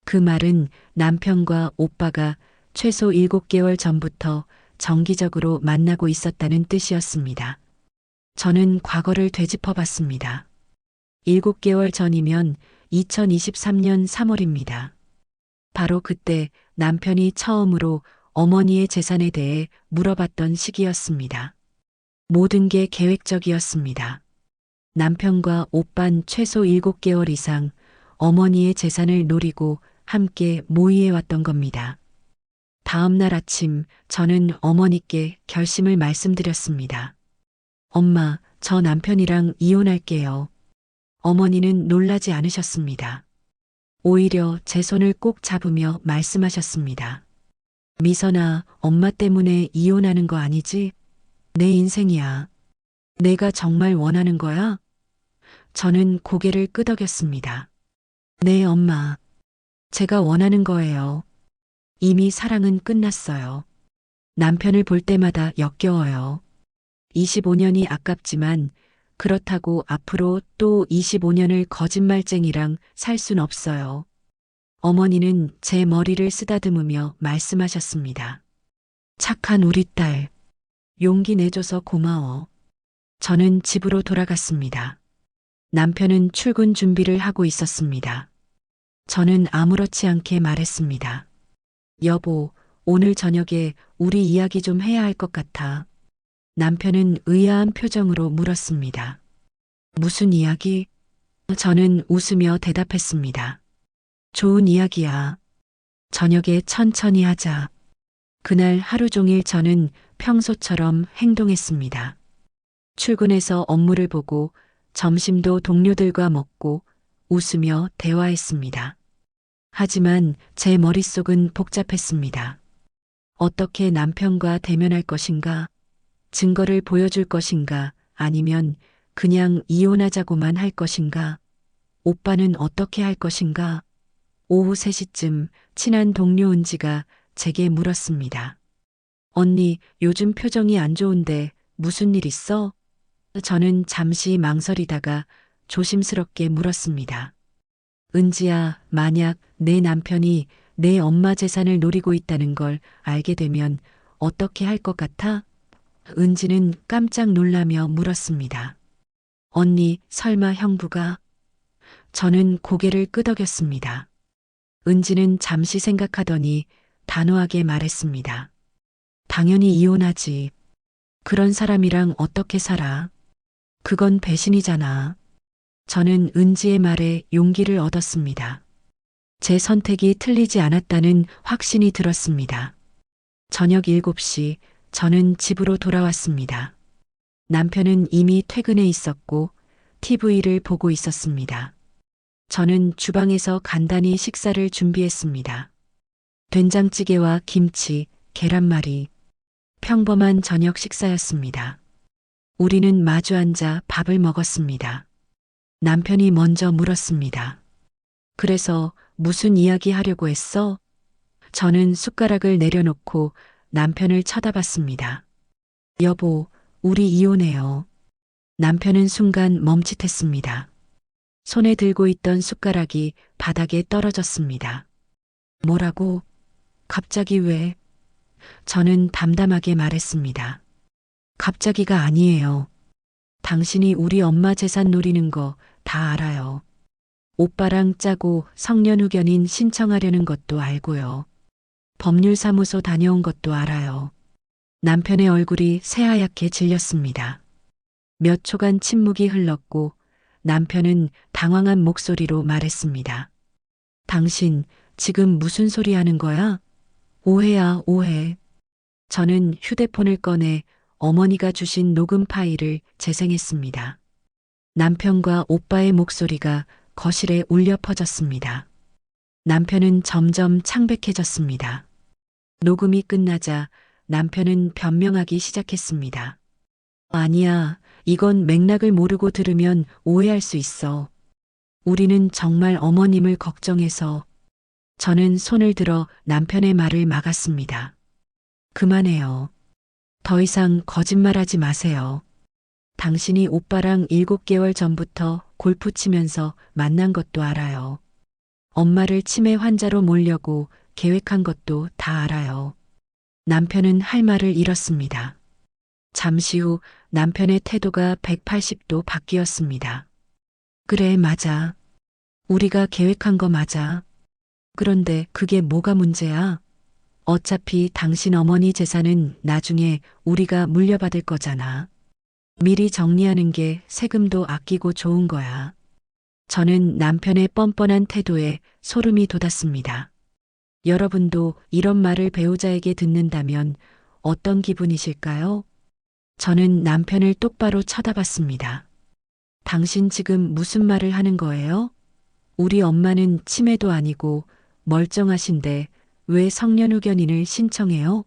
그 말은 남편과 오빠가 최소 7개월 전부터 정기적으로 만나고 있었다는 뜻이었습니다. 저는 과거를 되짚어 봤습니다. 7개월 전이면 2023년 3월입니다. 바로 그때 남편이 처음으로 어머니의 재산에 대해 물어봤던 시기였습니다. 모든 게 계획적이었습니다. 남편과 오빤 최소 7개월 이상 어머니의 재산을 노리고 함께 모의해왔던 겁니다. 다음 날 아침 저는 어머니께 결심을 말씀드렸습니다. 엄마, 저 남편이랑 이혼할게요. 어머니는 놀라지 않으셨습니다. 오히려 제 손을 꼭 잡으며 말씀하셨습니다. 미선아, 엄마 때문에 이혼하는 거 아니지? 내 인생이야. 내가 정말 원하는 거야? 저는 고개를 끄덕였습니다. 네, 엄마. 제가 원하는 거예요. 이미 사랑은 끝났어요. 남편을 볼 때마다 역겨워요. 25년이 아깝지만 그렇다고 앞으로 또 25년을 거짓말쟁이랑 살 순 없어요. 어머니는 제 머리를 쓰다듬으며 말씀하셨습니다. 착한 우리 딸, 용기 내줘서 고마워. 저는 집으로 돌아갔습니다. 남편은 출근 준비를 하고 있었습니다. 저는 아무렇지 않게 말했습니다. 여보, 오늘 저녁에 우리 이야기 좀 해야 할 것 같아. 남편은 의아한 표정으로 물었습니다. 무슨 이야기? 저는 웃으며 대답했습니다. 좋은 이야기야. 저녁에 천천히 하자. 그날 하루 종일 저는 평소처럼 행동했습니다. 출근해서 업무를 보고 점심도 동료들과 먹고 웃으며 대화했습니다. 하지만 제 머릿속은 복잡했습니다. 어떻게 남편과 대면할 것인가? 증거를 보여줄 것인가? 아니면 그냥 이혼하자고만 할 것인가? 오빠는 어떻게 할 것인가? 오후 3시쯤 친한 동료 은지가 제게 물었습니다. 언니, 요즘 표정이 안 좋은데 무슨 일 있어? 저는 잠시 망설이다가 조심스럽게 물었습니다. 은지야, 만약 내 남편이 내 엄마 재산을 노리고 있다는 걸 알게 되면 어떻게 할 것 같아? 은지는 깜짝 놀라며 물었습니다. 언니, 설마 형부가? 저는 고개를 끄덕였습니다. 은지는 잠시 생각하더니 단호하게 말했습니다. 당연히 이혼하지. 그런 사람이랑 어떻게 살아? 그건 배신이잖아. 저는 은지의 말에 용기를 얻었습니다. 제 선택이 틀리지 않았다는 확신이 들었습니다. 저녁 7시 저는 집으로 돌아왔습니다. 남편은 이미 퇴근해 있었고 TV를 보고 있었습니다. 저는 주방에서 간단히 식사를 준비했습니다. 된장찌개와 김치, 계란말이. 평범한 저녁 식사였습니다. 우리는 마주 앉아 밥을 먹었습니다. 남편이 먼저 물었습니다. 그래서 무슨 이야기 하려고 했어? 저는 숟가락을 내려놓고 남편을 쳐다봤습니다. 여보, 우리 이혼해요. 남편은 순간 멈칫했습니다. 손에 들고 있던 숟가락이 바닥에 떨어졌습니다. 뭐라고? 갑자기 왜? 저는 담담하게 말했습니다. 갑자기가 아니에요. 당신이 우리 엄마 재산 노리는 거 다 알아요. 오빠랑 짜고 성년후견인 신청하려는 것도 알고요. 법률사무소 다녀온 것도 알아요. 남편의 얼굴이 새하얗게 질렸습니다. 몇 초간 침묵이 흘렀고 남편은 당황한 목소리로 말했습니다. 당신 지금 무슨 소리 하는 거야? 오해야, 오해. 저는 휴대폰을 꺼내 어머니가 주신 녹음 파일을 재생했습니다. 남편과 오빠의 목소리가 거실에 울려 퍼졌습니다. 남편은 점점 창백해졌습니다. 녹음이 끝나자 남편은 변명하기 시작했습니다. 아니야, 이건 맥락을 모르고 들으면 오해할 수 있어. 우리는 정말 어머님을 걱정해서. 저는 손을 들어 남편의 말을 막았습니다. 그만해요. 더 이상 거짓말하지 마세요. 당신이 오빠랑 7개월 전부터 골프 치면서 만난 것도 알아요. 엄마를 치매 환자로 몰려고 계획한 것도 다 알아요. 남편은 할 말을 잃었습니다. 잠시 후 남편의 태도가 180도 바뀌었습니다. 그래, 맞아. 우리가 계획한 거 맞아. 그런데 그게 뭐가 문제야? 어차피 당신 어머니 재산은 나중에 우리가 물려받을 거잖아. 미리 정리하는 게 세금도 아끼고 좋은 거야. 저는 남편의 뻔뻔한 태도에 소름이 돋았습니다. 여러분도 이런 말을 배우자에게 듣는다면 어떤 기분이실까요? 저는 남편을 똑바로 쳐다봤습니다. 당신 지금 무슨 말을 하는 거예요? 우리 엄마는 치매도 아니고 멀쩡하신데 왜 성년후견인을 신청해요?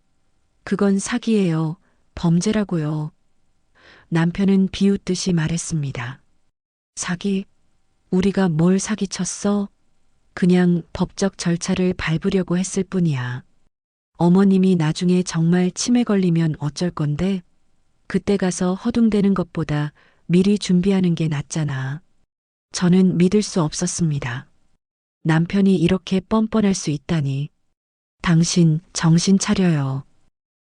그건 사기예요. 범죄라고요. 남편은 비웃듯이 말했습니다. 사기? 우리가 뭘 사기쳤어? 그냥 법적 절차를 밟으려고 했을 뿐이야. 어머님이 나중에 정말 치매 걸리면 어쩔 건데 그때 가서 허둥대는 것보다 미리 준비하는 게 낫잖아. 저는 믿을 수 없었습니다. 남편이 이렇게 뻔뻔할 수 있다니. 당신 정신 차려요.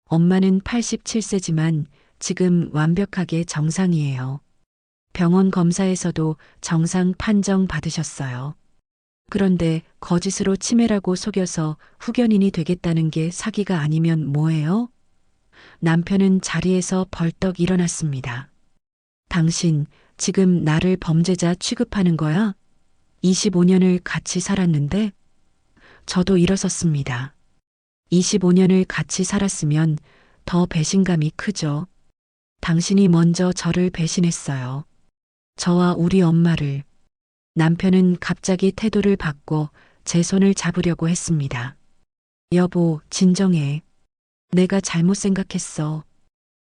엄마는 87세지만 지금 완벽하게 정상이에요. 병원 검사에서도 정상 판정 받으셨어요. 그런데 거짓으로 치매라고 속여서 후견인이 되겠다는 게 사기가 아니면 뭐예요? 남편은 자리에서 벌떡 일어났습니다. 당신 지금 나를 범죄자 취급하는 거야? 25년을 같이 살았는데? 저도 일어섰습니다. 25년을 같이 살았으면 더 배신감이 크죠. 당신이 먼저 저를 배신했어요. 저와 우리 엄마를. 남편은 갑자기 태도를 바꿔 제 손을 잡으려고 했습니다. 여보, 진정해. 내가 잘못 생각했어.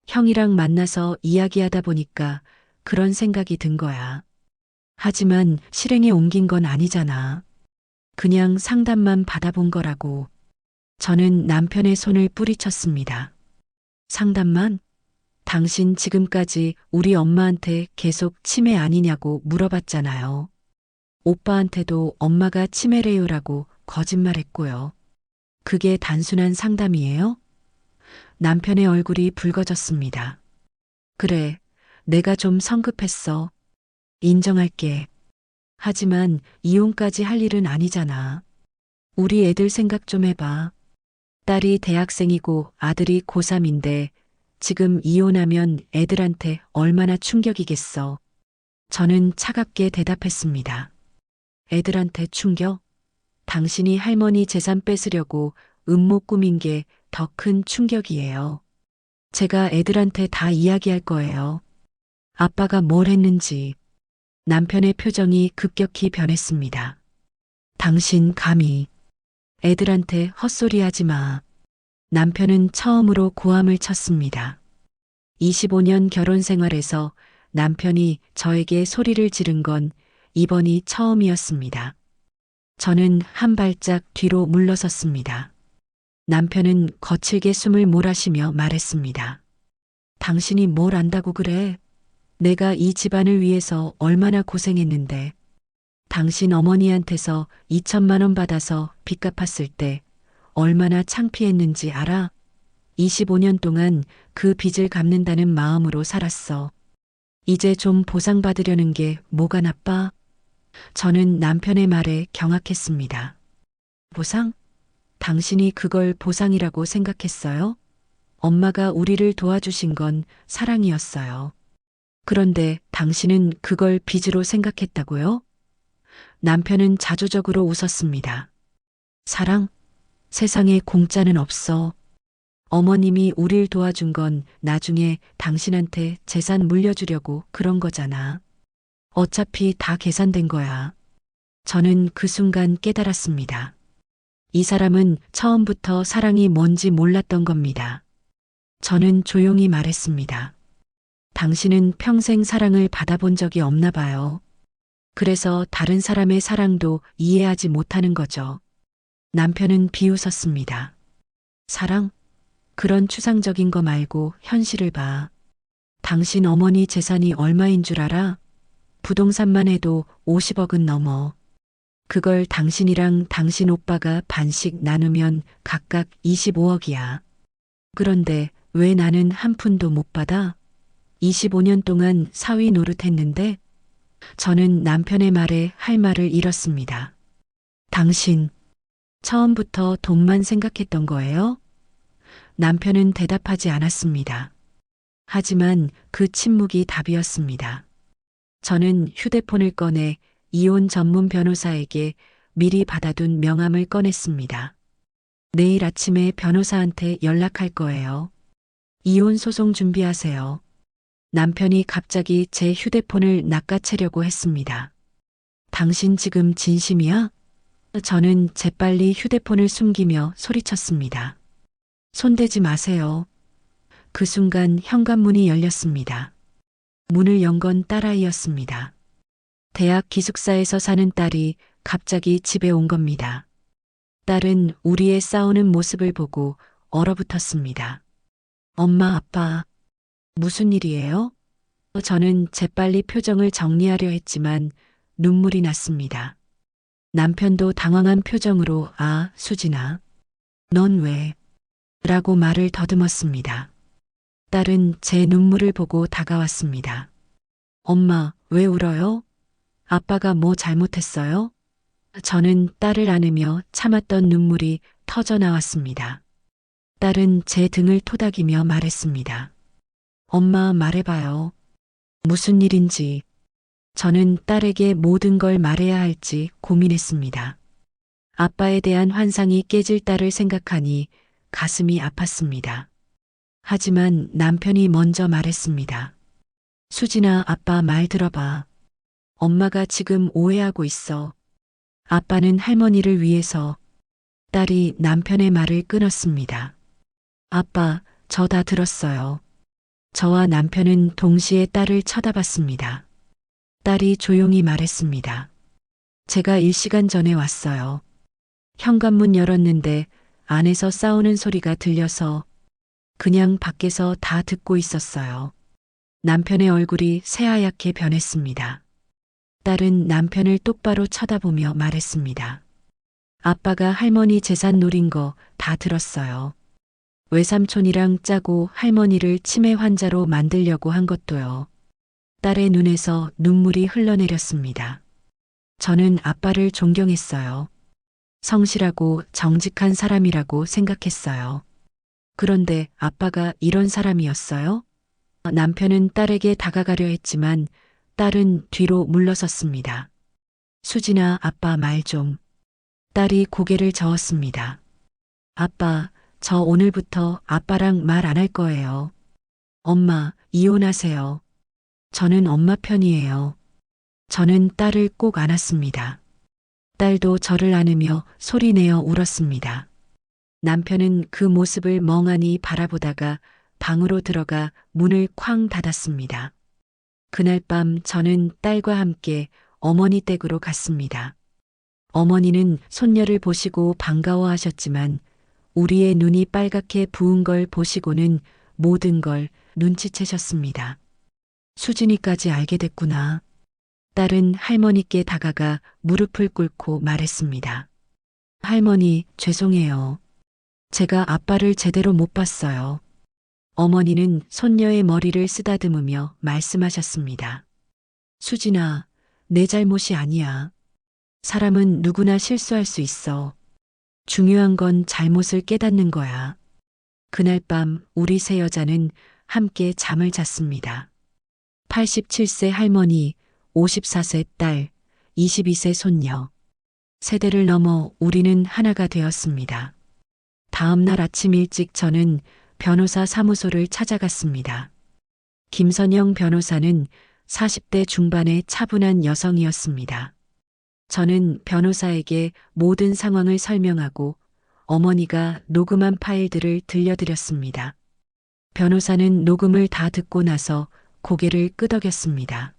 형이랑 만나서 이야기하다 보니까 그런 생각이 든 거야. 하지만 실행에 옮긴 건 아니잖아. 그냥 상담만 받아본 거라고. 저는 남편의 손을 뿌리쳤습니다. 상담만? 당신 지금까지 우리 엄마한테 계속 치매 아니냐고 물어봤잖아요. 오빠한테도 엄마가 치매래요라고 거짓말했고요. 그게 단순한 상담이에요? 남편의 얼굴이 붉어졌습니다. 그래, 내가 좀 성급했어. 인정할게. 하지만 이혼까지 할 일은 아니잖아. 우리 애들 생각 좀 해봐. 딸이 대학생이고 아들이 고3인데 지금 이혼하면 애들한테 얼마나 충격이겠어. 저는 차갑게 대답했습니다. 애들한테 충격? 당신이 할머니 재산 뺏으려고 음모 꾸민 게 더 큰 충격이에요. 제가 애들한테 다 이야기할 거예요. 아빠가 뭘 했는지. 남편의 표정이 급격히 변했습니다. 당신 감히. 애들한테 헛소리 하지 마. 남편은 처음으로 고함을 쳤습니다. 25년 결혼 생활에서 남편이 저에게 소리를 지른 건 이번이 처음이었습니다. 저는 한 발짝 뒤로 물러섰습니다. 남편은 거칠게 숨을 몰아쉬며 말했습니다. 당신이 뭘 안다고 그래? 내가 이 집안을 위해서 얼마나 고생했는데. 당신 어머니한테서 2천만 원 받아서 빚 갚았을 때 얼마나 창피했는지 알아? 25년 동안 그 빚을 갚는다는 마음으로 살았어. 이제 좀 보상받으려는 게 뭐가 나빠? 저는 남편의 말에 경악했습니다. 보상? 당신이 그걸 보상이라고 생각했어요? 엄마가 우리를 도와주신 건 사랑이었어요. 그런데 당신은 그걸 빚으로 생각했다고요? 남편은 자조적으로 웃었습니다. 사랑? 세상에 공짜는 없어. 어머님이 우릴 도와준 건 나중에 당신한테 재산 물려주려고 그런 거잖아. 어차피 다 계산된 거야. 저는 그 순간 깨달았습니다. 이 사람은 처음부터 사랑이 뭔지 몰랐던 겁니다. 저는 조용히 말했습니다. 당신은 평생 사랑을 받아본 적이 없나 봐요. 그래서 다른 사람의 사랑도 이해하지 못하는 거죠. 남편은 비웃었습니다. 사랑? 그런 추상적인 거 말고 현실을 봐. 당신 어머니 재산이 얼마인 줄 알아? 부동산만 해도 50억은 넘어. 그걸 당신이랑 당신 오빠가 반씩 나누면 각각 25억이야. 그런데 왜 나는 한 푼도 못 받아? 25년 동안 사위 노릇했는데 저는 남편의 말에 할 말을 잃었습니다. 당신, 처음부터 돈만 생각했던 거예요? 남편은 대답하지 않았습니다. 하지만 그 침묵이 답이었습니다. 저는 휴대폰을 꺼내 이혼 전문 변호사에게 미리 받아둔 명함을 꺼냈습니다. 내일 아침에 변호사한테 연락할 거예요. 이혼 소송 준비하세요. 남편이 갑자기 제 휴대폰을 낚아채려고 했습니다. 당신 지금 진심이야? 저는 재빨리 휴대폰을 숨기며 소리쳤습니다. 손대지 마세요. 그 순간 현관문이 열렸습니다. 문을 연 건 딸아이였습니다. 대학 기숙사에서 사는 딸이 갑자기 집에 온 겁니다. 딸은 우리의 싸우는 모습을 보고 얼어붙었습니다. 엄마, 아빠, 무슨 일이에요? 저는 재빨리 표정을 정리하려 했지만 눈물이 났습니다. 남편도 당황한 표정으로 아, 수진아, 넌 왜? 라고 말을 더듬었습니다. 딸은 제 눈물을 보고 다가왔습니다. 엄마, 왜 울어요? 아빠가 뭐 잘못했어요? 저는 딸을 안으며 참았던 눈물이 터져 나왔습니다. 딸은 제 등을 토닥이며 말했습니다. 엄마, 말해봐요. 무슨 일인지. 저는 딸에게 모든 걸 말해야 할지 고민했습니다. 아빠에 대한 환상이 깨질 딸을 생각하니 가슴이 아팠습니다. 하지만 남편이 먼저 말했습니다. 수진아, 아빠 말 들어봐. 엄마가 지금 오해하고 있어. 아빠는 할머니를 위해서. 딸이 남편의 말을 끊었습니다. 아빠, 저 다 들었어요. 저와 남편은 동시에 딸을 쳐다봤습니다. 딸이 조용히 말했습니다. 제가 1시간 전에 왔어요. 현관문 열었는데 안에서 싸우는 소리가 들려서 그냥 밖에서 다 듣고 있었어요. 남편의 얼굴이 새하얗게 변했습니다. 딸은 남편을 똑바로 쳐다보며 말했습니다. 아빠가 할머니 재산 노린 거 다 들었어요. 외삼촌이랑 짜고 할머니를 치매 환자로 만들려고 한 것도요. 딸의 눈에서 눈물이 흘러내렸습니다. 저는 아빠를 존경했어요. 성실하고 정직한 사람이라고 생각했어요. 그런데 아빠가 이런 사람이었어요? 남편은 딸에게 다가가려 했지만 딸은 뒤로 물러섰습니다. 수진아, 아빠 말 좀. 딸이 고개를 저었습니다. 아빠, 저 오늘부터 아빠랑 말 안 할 거예요. 엄마, 이혼하세요. 저는 엄마 편이에요. 저는 딸을 꼭 안았습니다. 딸도 저를 안으며 소리내어 울었습니다. 남편은 그 모습을 멍하니 바라보다가 방으로 들어가 문을 쾅 닫았습니다. 그날 밤 저는 딸과 함께 어머니 댁으로 갔습니다. 어머니는 손녀를 보시고 반가워하셨지만 우리의 눈이 빨갛게 부은 걸 보시고는 모든 걸 눈치채셨습니다. 수진이까지 알게 됐구나. 딸은 할머니께 다가가 무릎을 꿇고 말했습니다. 할머니, 죄송해요. 제가 아빠를 제대로 못 봤어요. 어머니는 손녀의 머리를 쓰다듬으며 말씀하셨습니다. 수진아, 내 잘못이 아니야. 사람은 누구나 실수할 수 있어. 중요한 건 잘못을 깨닫는 거야. 그날 밤 우리 세 여자는 함께 잠을 잤습니다. 87세 할머니, 54세 딸, 22세 손녀. 세대를 넘어 우리는 하나가 되었습니다. 다음 날 아침 일찍 저는 변호사 사무소를 찾아갔습니다. 김선영 변호사는 40대 중반의 차분한 여성이었습니다. 저는 변호사에게 모든 상황을 설명하고 어머니가 녹음한 파일들을 들려드렸습니다. 변호사는 녹음을 다 듣고 나서 고개를 끄덕였습니다.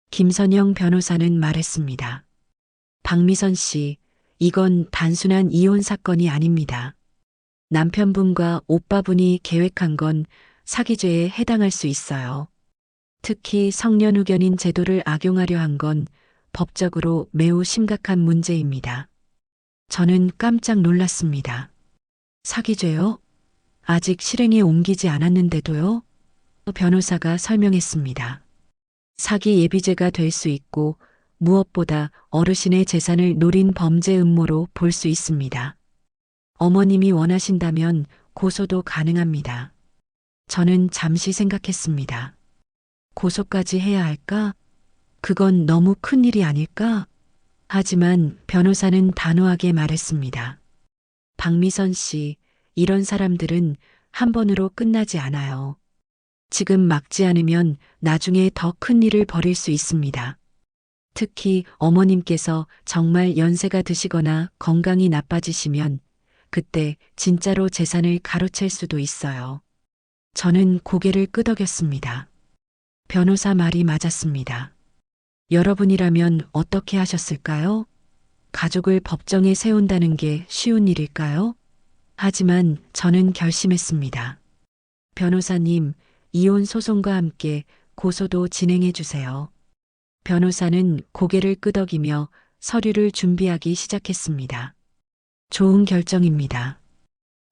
김선영 변호사는 말했습니다. 박미선 씨, 이건 단순한 이혼 사건이 아닙니다. 남편분과 오빠분이 계획한 건 사기죄에 해당할 수 있어요. 특히 성년후견인 제도를 악용하려 한 건 법적으로 매우 심각한 문제입니다. 저는 깜짝 놀랐습니다. 사기죄요? 아직 실행에 옮기지 않았는데도요? 변호사가 설명했습니다. 사기 예비죄가 될 수 있고 무엇보다 어르신의 재산을 노린 범죄 음모로 볼 수 있습니다. 어머님이 원하신다면 고소도 가능합니다. 저는 잠시 생각했습니다. 고소까지 해야 할까? 그건 너무 큰 일이 아닐까? 하지만 변호사는 단호하게 말했습니다. 박미선 씨, 이런 사람들은 한 번으로 끝나지 않아요. 지금 막지 않으면 나중에 더 큰 일을 벌일 수 있습니다. 특히 어머님께서 정말 연세가 드시거나 건강이 나빠지시면 그때 진짜로 재산을 가로챌 수도 있어요. 저는 고개를 끄덕였습니다. 변호사 말이 맞았습니다. 여러분이라면 어떻게 하셨을까요? 가족을 법정에 세운다는 게 쉬운 일일까요? 하지만 저는 결심했습니다. 변호사님, 이혼 소송과 함께 고소도 진행해 주세요. 변호사는 고개를 끄덕이며 서류를 준비하기 시작했습니다. 좋은 결정입니다.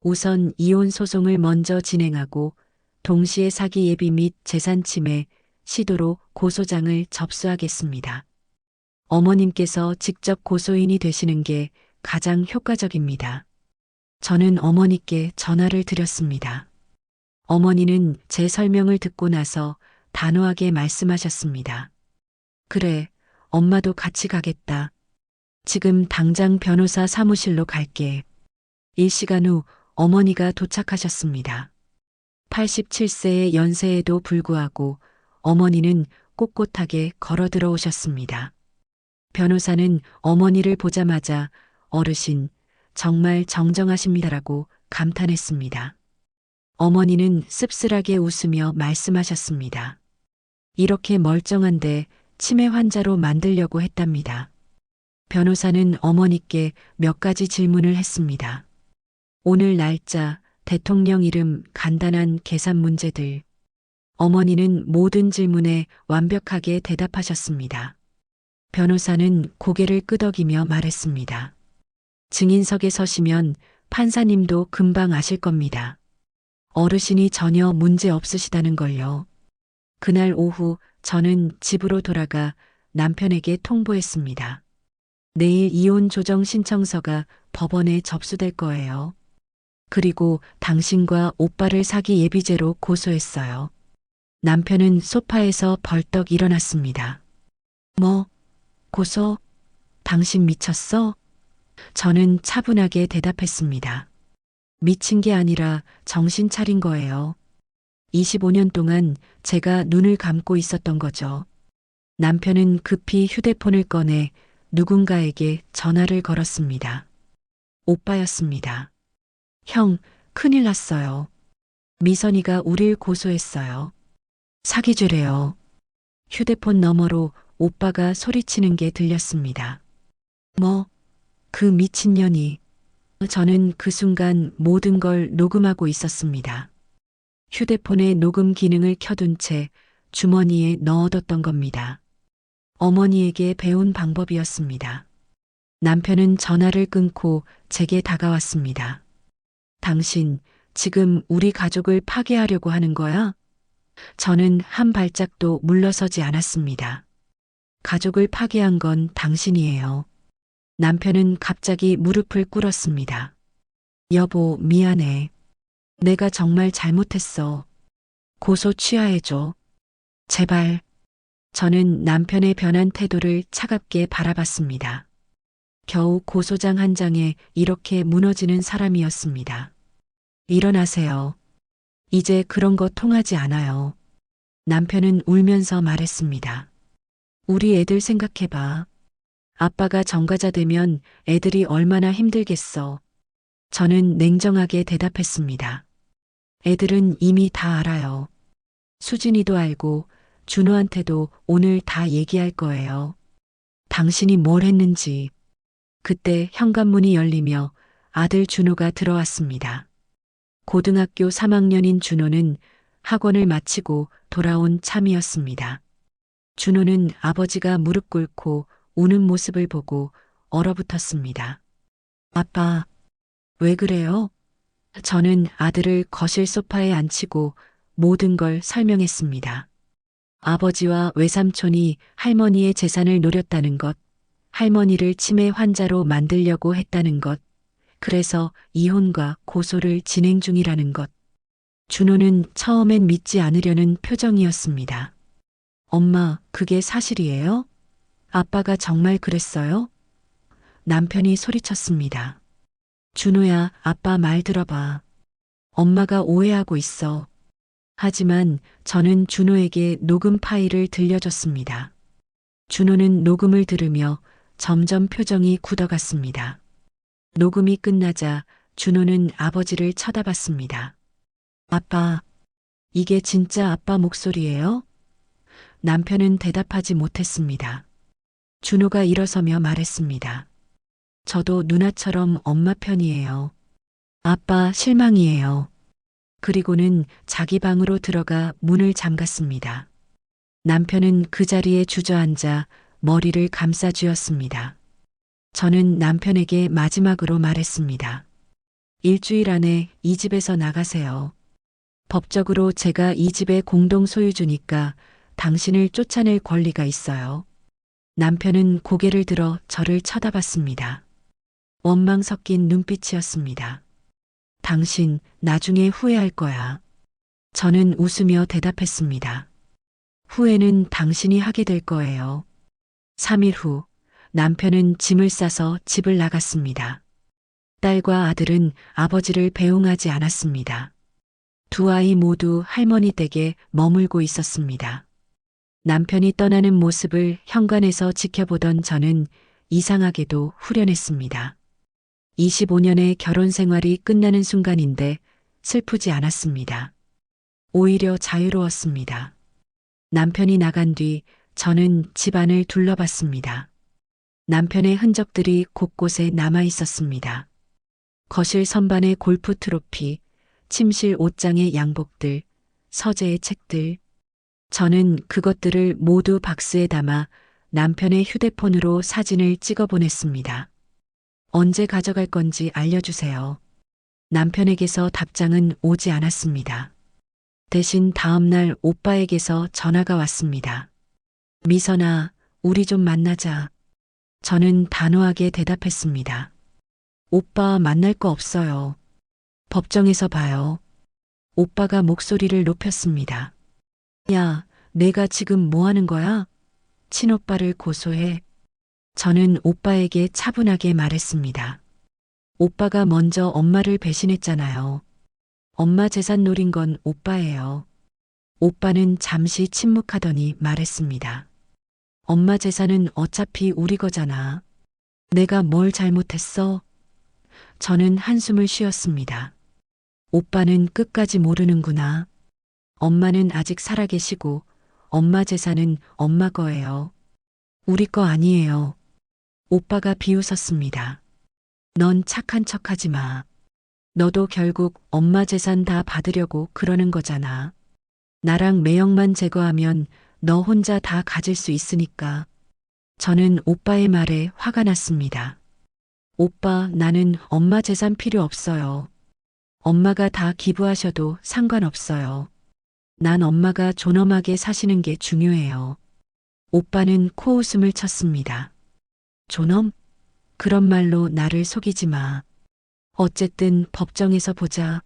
우선 이혼 소송을 먼저 진행하고 동시에 사기 예비 및 재산 침해 시도로 고소장을 접수하겠습니다. 어머님께서 직접 고소인이 되시는 게 가장 효과적입니다. 저는 어머니께 전화를 드렸습니다. 어머니는 제 설명을 듣고 나서 단호하게 말씀하셨습니다. 그래, 엄마도 같이 가겠다. 지금 당장 변호사 사무실로 갈게. 1시간 후 어머니가 도착하셨습니다. 87세의 연세에도 불구하고 어머니는 꼿꼿하게 걸어 들어오셨습니다. 변호사는 어머니를 보자마자 어르신, 정말 정정하십니다라고 감탄했습니다. 어머니는 씁쓸하게 웃으며 말씀하셨습니다. 이렇게 멀쩡한데 치매 환자로 만들려고 했답니다. 변호사는 어머니께 몇 가지 질문을 했습니다. 오늘 날짜, 대통령 이름, 간단한 계산 문제들. 어머니는 모든 질문에 완벽하게 대답하셨습니다. 변호사는 고개를 끄덕이며 말했습니다. 증인석에 서시면 판사님도 금방 아실 겁니다. 어르신이 전혀 문제 없으시다는 걸요. 그날 오후 저는 집으로 돌아가 남편에게 통보했습니다. 내일 이혼 조정 신청서가 법원에 접수될 거예요. 그리고 당신과 오빠를 사기 예비죄로 고소했어요. 남편은 소파에서 벌떡 일어났습니다. 뭐? 고소? 당신 미쳤어? 저는 차분하게 대답했습니다. 미친 게 아니라 정신 차린 거예요. 25년 동안 제가 눈을 감고 있었던 거죠. 남편은 급히 휴대폰을 꺼내 누군가에게 전화를 걸었습니다. 오빠였습니다. 형, 큰일 났어요. 미선이가 우릴 고소했어요. 사기죄래요. 휴대폰 너머로 오빠가 소리치는 게 들렸습니다. 뭐? 그 미친년이. 저는 그 순간 모든 걸 녹음하고 있었습니다. 휴대폰의 녹음 기능을 켜둔 채 주머니에 넣어뒀던 겁니다. 어머니에게 배운 방법이었습니다. 남편은 전화를 끊고 제게 다가왔습니다. 당신, 지금 우리 가족을 파괴하려고 하는 거야? 저는 한 발짝도 물러서지 않았습니다. 가족을 파괴한 건 당신이에요. 남편은 갑자기 무릎을 꿇었습니다. 여보, 미안해. 내가 정말 잘못했어. 고소 취하해줘. 제발. 저는 남편의 변한 태도를 차갑게 바라봤습니다. 겨우 고소장 한 장에 이렇게 무너지는 사람이었습니다. 일어나세요. 이제 그런 거 통하지 않아요. 남편은 울면서 말했습니다. 우리 애들 생각해봐. 아빠가 전과자 되면 애들이 얼마나 힘들겠어. 저는 냉정하게 대답했습니다. 애들은 이미 다 알아요. 수진이도 알고 준호한테도 오늘 다 얘기할 거예요. 당신이 뭘 했는지. 그때 현관문이 열리며 아들 준호가 들어왔습니다. 고등학교 3학년인 준호는 학원을 마치고 돌아온 참이었습니다. 준호는 아버지가 무릎 꿇고 우는 모습을 보고 얼어붙었습니다. 아빠, 왜 그래요? 저는 아들을 거실 소파에 앉히고 모든 걸 설명했습니다. 아버지와 외삼촌이 할머니의 재산을 노렸다는 것, 할머니를 치매 환자로 만들려고 했다는 것, 그래서 이혼과 고소를 진행 중이라는 것. 준호는 처음엔 믿지 않으려는 표정이었습니다. 엄마, 그게 사실이에요? 아빠가 정말 그랬어요? 남편이 소리쳤습니다. 준호야, 아빠 말 들어봐. 엄마가 오해하고 있어. 하지만 저는 준호에게 녹음 파일을 들려줬습니다. 준호는 녹음을 들으며 점점 표정이 굳어갔습니다. 녹음이 끝나자 준호는 아버지를 쳐다봤습니다. 아빠, 이게 진짜 아빠 목소리예요? 남편은 대답하지 못했습니다. 준호가 일어서며 말했습니다. 저도 누나처럼 엄마 편이에요. 아빠 실망이에요. 그리고는 자기 방으로 들어가 문을 잠갔습니다. 남편은 그 자리에 주저앉아 머리를 감싸 쥐었습니다. 저는 남편에게 마지막으로 말했습니다. 일주일 안에 이 집에서 나가세요. 법적으로 제가 이 집의 공동 소유주니까 당신을 쫓아낼 권리가 있어요. 남편은 고개를 들어 저를 쳐다봤습니다. 원망 섞인 눈빛이었습니다. 당신 나중에 후회할 거야. 저는 웃으며 대답했습니다. 후회는 당신이 하게 될 거예요. 3일 후 남편은 짐을 싸서 집을 나갔습니다. 딸과 아들은 아버지를 배웅하지 않았습니다. 두 아이 모두 할머니 댁에 머물고 있었습니다. 남편이 떠나는 모습을 현관에서 지켜보던 저는 이상하게도 후련했습니다. 25년의 결혼 생활이 끝나는 순간인데 슬프지 않았습니다. 오히려 자유로웠습니다. 남편이 나간 뒤 저는 집안을 둘러봤습니다. 남편의 흔적들이 곳곳에 남아 있었습니다. 거실 선반의 골프 트로피, 침실 옷장의 양복들, 서재의 책들. 저는 그것들을 모두 박스에 담아 남편의 휴대폰으로 사진을 찍어 보냈습니다. 언제 가져갈 건지 알려주세요. 남편에게서 답장은 오지 않았습니다. 대신 다음날 오빠에게서 전화가 왔습니다. 미선아, 우리 좀 만나자. 저는 단호하게 대답했습니다. 오빠 만날 거 없어요. 법정에서 봐요. 오빠가 목소리를 높였습니다. 야, 내가 지금 뭐 하는 거야? 친오빠를 고소해. 저는 오빠에게 차분하게 말했습니다. 오빠가 먼저 엄마를 배신했잖아요. 엄마 재산 노린 건 오빠예요. 오빠는 잠시 침묵하더니 말했습니다. 엄마 재산은 어차피 우리 거잖아. 내가 뭘 잘못했어? 저는 한숨을 쉬었습니다. 오빠는 끝까지 모르는구나. 엄마는 아직 살아계시고 엄마 재산은 엄마 거예요. 우리 거 아니에요. 오빠가 비웃었습니다. 넌 착한 척하지 마. 너도 결국 엄마 재산 다 받으려고 그러는 거잖아. 나랑 매형만 제거하면 너 혼자 다 가질 수 있으니까. 저는 오빠의 말에 화가 났습니다. 오빠, 나는 엄마 재산 필요 없어요. 엄마가 다 기부하셔도 상관없어요. 난 엄마가 존엄하게 사시는 게 중요해요. 오빠는 코웃음을 쳤습니다. 존엄? 그런 말로 나를 속이지 마. 어쨌든 법정에서 보자.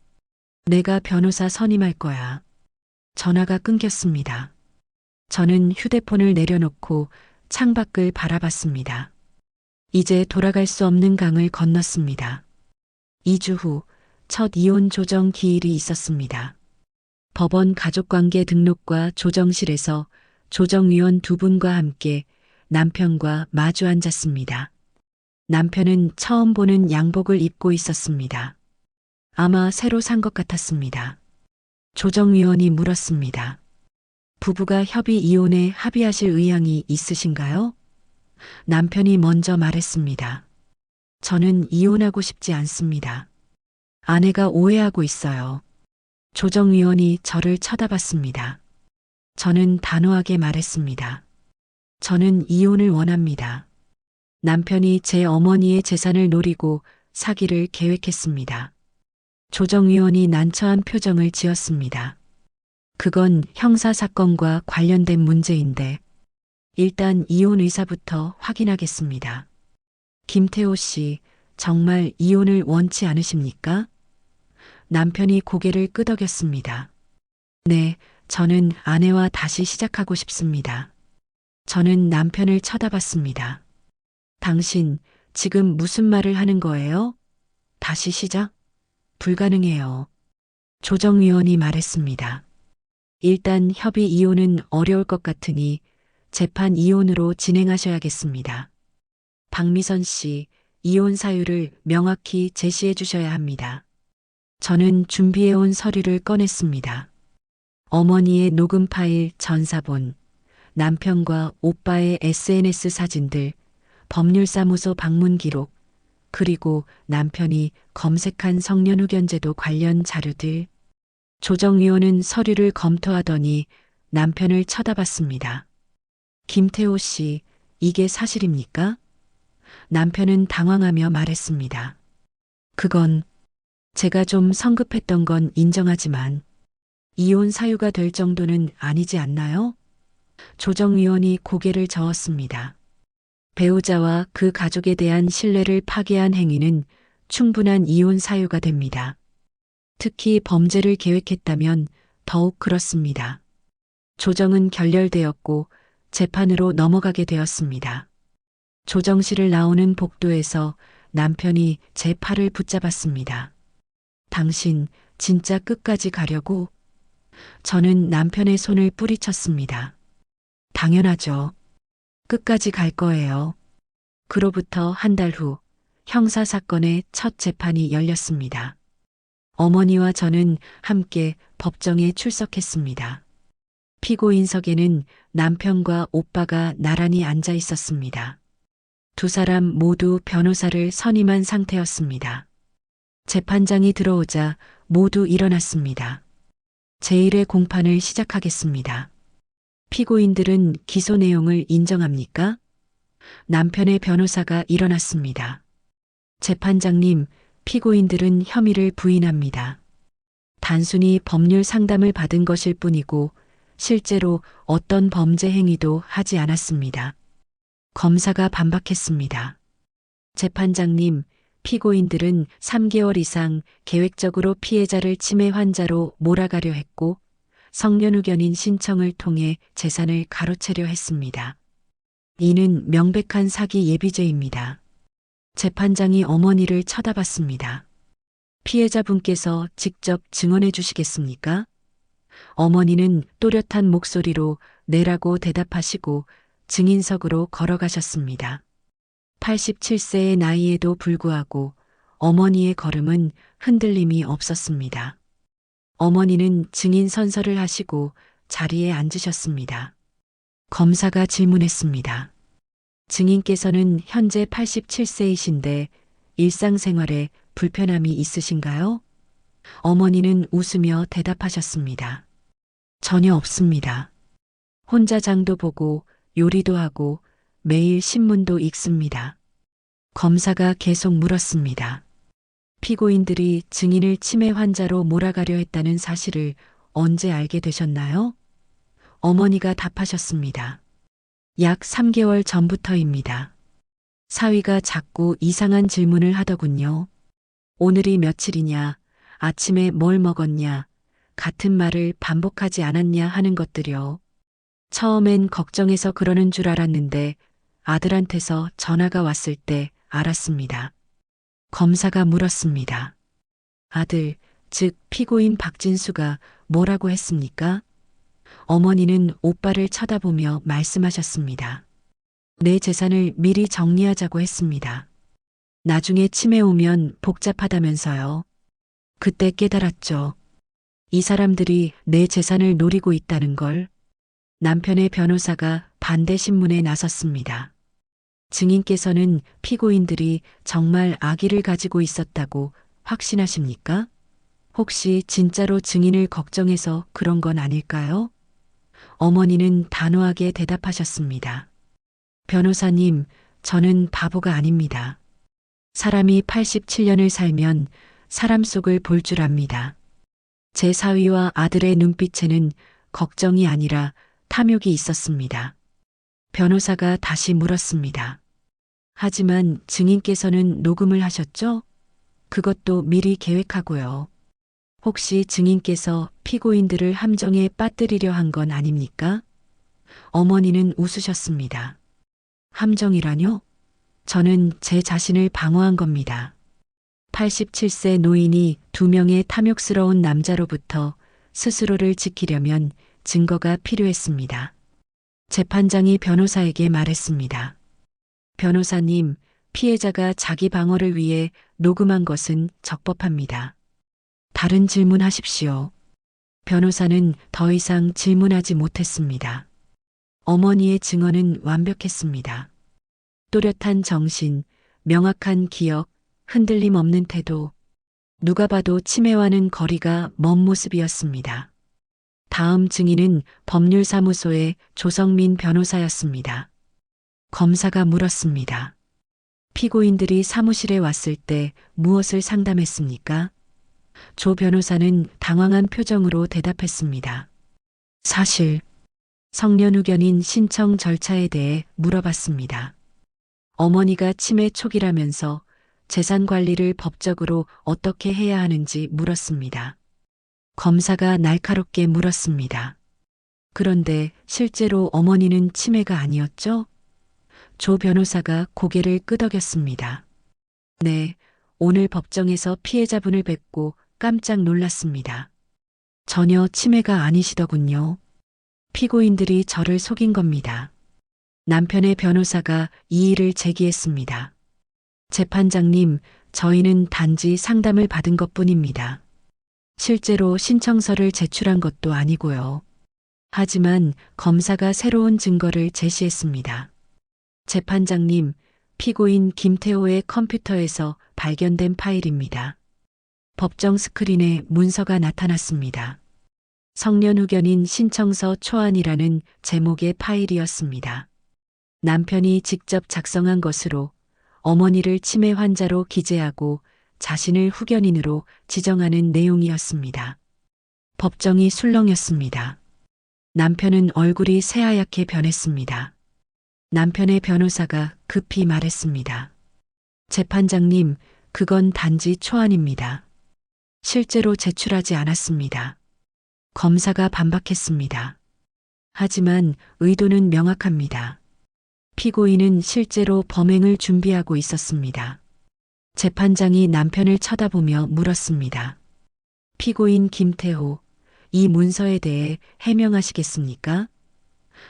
내가 변호사 선임할 거야. 전화가 끊겼습니다. 저는 휴대폰을 내려놓고 창밖을 바라봤습니다. 이제 돌아갈 수 없는 강을 건넜습니다. 2주 후 첫 이혼 조정 기일이 있었습니다. 법원 가족관계 등록과 조정실에서 조정위원 두 분과 함께 남편과 마주 앉았습니다. 남편은 처음 보는 양복을 입고 있었습니다. 아마 새로 산 것 같았습니다. 조정위원이 물었습니다. 부부가 협의 이혼에 합의하실 의향이 있으신가요? 남편이 먼저 말했습니다. 저는 이혼하고 싶지 않습니다. 아내가 오해하고 있어요. 조정위원이 저를 쳐다봤습니다. 저는 단호하게 말했습니다. 저는 이혼을 원합니다. 남편이 제 어머니의 재산을 노리고 사기를 계획했습니다. 조정위원이 난처한 표정을 지었습니다. 그건 형사사건과 관련된 문제인데 일단 이혼 의사부터 확인하겠습니다. 김태호 씨, 정말 이혼을 원치 않으십니까? 남편이 고개를 끄덕였습니다. 네, 저는 아내와 다시 시작하고 싶습니다. 저는 남편을 쳐다봤습니다. 당신, 지금 무슨 말을 하는 거예요? 다시 시작? 불가능해요. 조정위원이 말했습니다. 일단 협의 이혼은 어려울 것 같으니 재판 이혼으로 진행하셔야겠습니다. 박미선 씨, 이혼 사유를 명확히 제시해 주셔야 합니다. 저는 준비해온 서류를 꺼냈습니다. 어머니의 녹음 파일 전사본, 남편과 오빠의 SNS 사진들, 법률사무소 방문 기록, 그리고 남편이 검색한 성년후견제도 관련 자료들. 조정위원은 서류를 검토하더니 남편을 쳐다봤습니다. 김태호 씨, 이게 사실입니까? 남편은 당황하며 말했습니다. 그건 제가 좀 성급했던 건 인정하지만 이혼 사유가 될 정도는 아니지 않나요? 조정위원이 고개를 저었습니다. 배우자와 그 가족에 대한 신뢰를 파괴한 행위는 충분한 이혼 사유가 됩니다. 특히 범죄를 계획했다면 더욱 그렇습니다. 조정은 결렬되었고 재판으로 넘어가게 되었습니다. 조정실을 나오는 복도에서 남편이 제 팔을 붙잡았습니다. 당신 진짜 끝까지 가려고? 저는 남편의 손을 뿌리쳤습니다. 당연하죠. 끝까지 갈 거예요. 그로부터 한 달 후 형사사건의 첫 재판이 열렸습니다. 어머니와 저는 함께 법정에 출석했습니다. 피고인석에는 남편과 오빠가 나란히 앉아 있었습니다. 두 사람 모두 변호사를 선임한 상태였습니다. 재판장이 들어오자 모두 일어났습니다. 제1의 공판을 시작하겠습니다. 피고인들은 기소 내용을 인정합니까? 남편의 변호사가 일어났습니다. 재판장님, 피고인들은 혐의를 부인합니다. 단순히 법률 상담을 받은 것일 뿐이고 실제로 어떤 범죄 행위도 하지 않았습니다. 검사가 반박했습니다. 재판장님, 피고인들은 3개월 이상 계획적으로 피해자를 치매 환자로 몰아가려 했고 성년후견인 신청을 통해 재산을 가로채려 했습니다. 이는 명백한 사기 예비죄입니다. 재판장이 어머니를 쳐다봤습니다. 피해자분께서 직접 증언해 주시겠습니까? 어머니는 또렷한 목소리로 네라고 대답하시고 증인석으로 걸어가셨습니다. 87세의 나이에도 불구하고 어머니의 걸음은 흔들림이 없었습니다. 어머니는 증인 선서를 하시고 자리에 앉으셨습니다. 검사가 질문했습니다. 증인께서는 현재 87세이신데 일상생활에 불편함이 있으신가요? 어머니는 웃으며 대답하셨습니다. 전혀 없습니다. 혼자 장도 보고 요리도 하고 매일 신문도 읽습니다. 검사가 계속 물었습니다. 피고인들이 증인을 치매 환자로 몰아가려 했다는 사실을 언제 알게 되셨나요? 어머니가 답하셨습니다. 약 3개월 전부터입니다. 사위가 자꾸 이상한 질문을 하더군요. 오늘이 며칠이냐, 아침에 뭘 먹었냐, 같은 말을 반복하지 않았냐 하는 것들이요. 처음엔 걱정해서 그러는 줄 알았는데 아들한테서 전화가 왔을 때 알았습니다. 검사가 물었습니다. 아들, 즉 피고인 박진수가 뭐라고 했습니까? 어머니는 오빠를 쳐다보며 말씀하셨습니다. 내 재산을 미리 정리하자고 했습니다. 나중에 치매 오면 복잡하다면서요. 그때 깨달았죠. 이 사람들이 내 재산을 노리고 있다는 걸. 남편의 변호사가 반대 신문에 나섰습니다. 증인께서는 피고인들이 정말 아기를 가지고 있었다고 확신하십니까? 혹시 진짜로 증인을 걱정해서 그런 건 아닐까요? 어머니는 단호하게 대답하셨습니다. 변호사님, 저는 바보가 아닙니다. 사람이 87년을 살면 사람 속을 볼 줄 압니다. 제 사위와 아들의 눈빛에는 걱정이 아니라 탐욕이 있었습니다. 변호사가 다시 물었습니다. 하지만 증인께서는 녹음을 하셨죠? 그것도 미리 계획하고요. 혹시 증인께서 피고인들을 함정에 빠뜨리려 한 건 아닙니까? 어머니는 웃으셨습니다. 함정이라뇨? 저는 제 자신을 방어한 겁니다. 87세 노인이 2명의 탐욕스러운 남자로부터 스스로를 지키려면 증거가 필요했습니다. 재판장이 변호사에게 말했습니다. 변호사님, 피해자가 자기 방어를 위해 녹음한 것은 적법합니다. 다른 질문하십시오. 변호사는 더 이상 질문하지 못했습니다. 어머니의 증언은 완벽했습니다. 또렷한 정신, 명확한 기억, 흔들림 없는 태도. 누가 봐도 치매와는 거리가 먼 모습이었습니다. 다음 증인은 법률사무소의 조성민 변호사였습니다. 검사가 물었습니다. 피고인들이 사무실에 왔을 때 무엇을 상담했습니까? 조 변호사는 당황한 표정으로 대답했습니다. 사실, 성년 후견인 신청 절차에 대해 물어봤습니다. 어머니가 치매 초기라면서 재산 관리를 법적으로 어떻게 해야 하는지 물었습니다. 검사가 날카롭게 물었습니다. 그런데 실제로 어머니는 치매가 아니었죠? 조 변호사가 고개를 끄덕였습니다. 네, 오늘 법정에서 피해자분을 뵙고 깜짝 놀랐습니다. 전혀 치매가 아니시더군요. 피고인들이 저를 속인 겁니다. 남편의 변호사가 이의를 제기했습니다. 재판장님, 저희는 단지 상담을 받은 것뿐입니다. 실제로 신청서를 제출한 것도 아니고요. 하지만 검사가 새로운 증거를 제시했습니다. 재판장님, 피고인 김태호의 컴퓨터에서 발견된 파일입니다. 법정 스크린에 문서가 나타났습니다. 성년 후견인 신청서 초안이라는 제목의 파일이었습니다. 남편이 직접 작성한 것으로 어머니를 치매 환자로 기재하고 자신을 후견인으로 지정하는 내용이었습니다. 법정이 술렁였습니다. 남편은 얼굴이 새하얗게 변했습니다. 남편의 변호사가 급히 말했습니다. 재판장님, 그건 단지 초안입니다. 실제로 제출하지 않았습니다. 검사가 반박했습니다. 하지만 의도는 명확합니다. 피고인은 실제로 범행을 준비하고 있었습니다. 재판장이 남편을 쳐다보며 물었습니다. 피고인 김태호, 이 문서에 대해 해명하시겠습니까?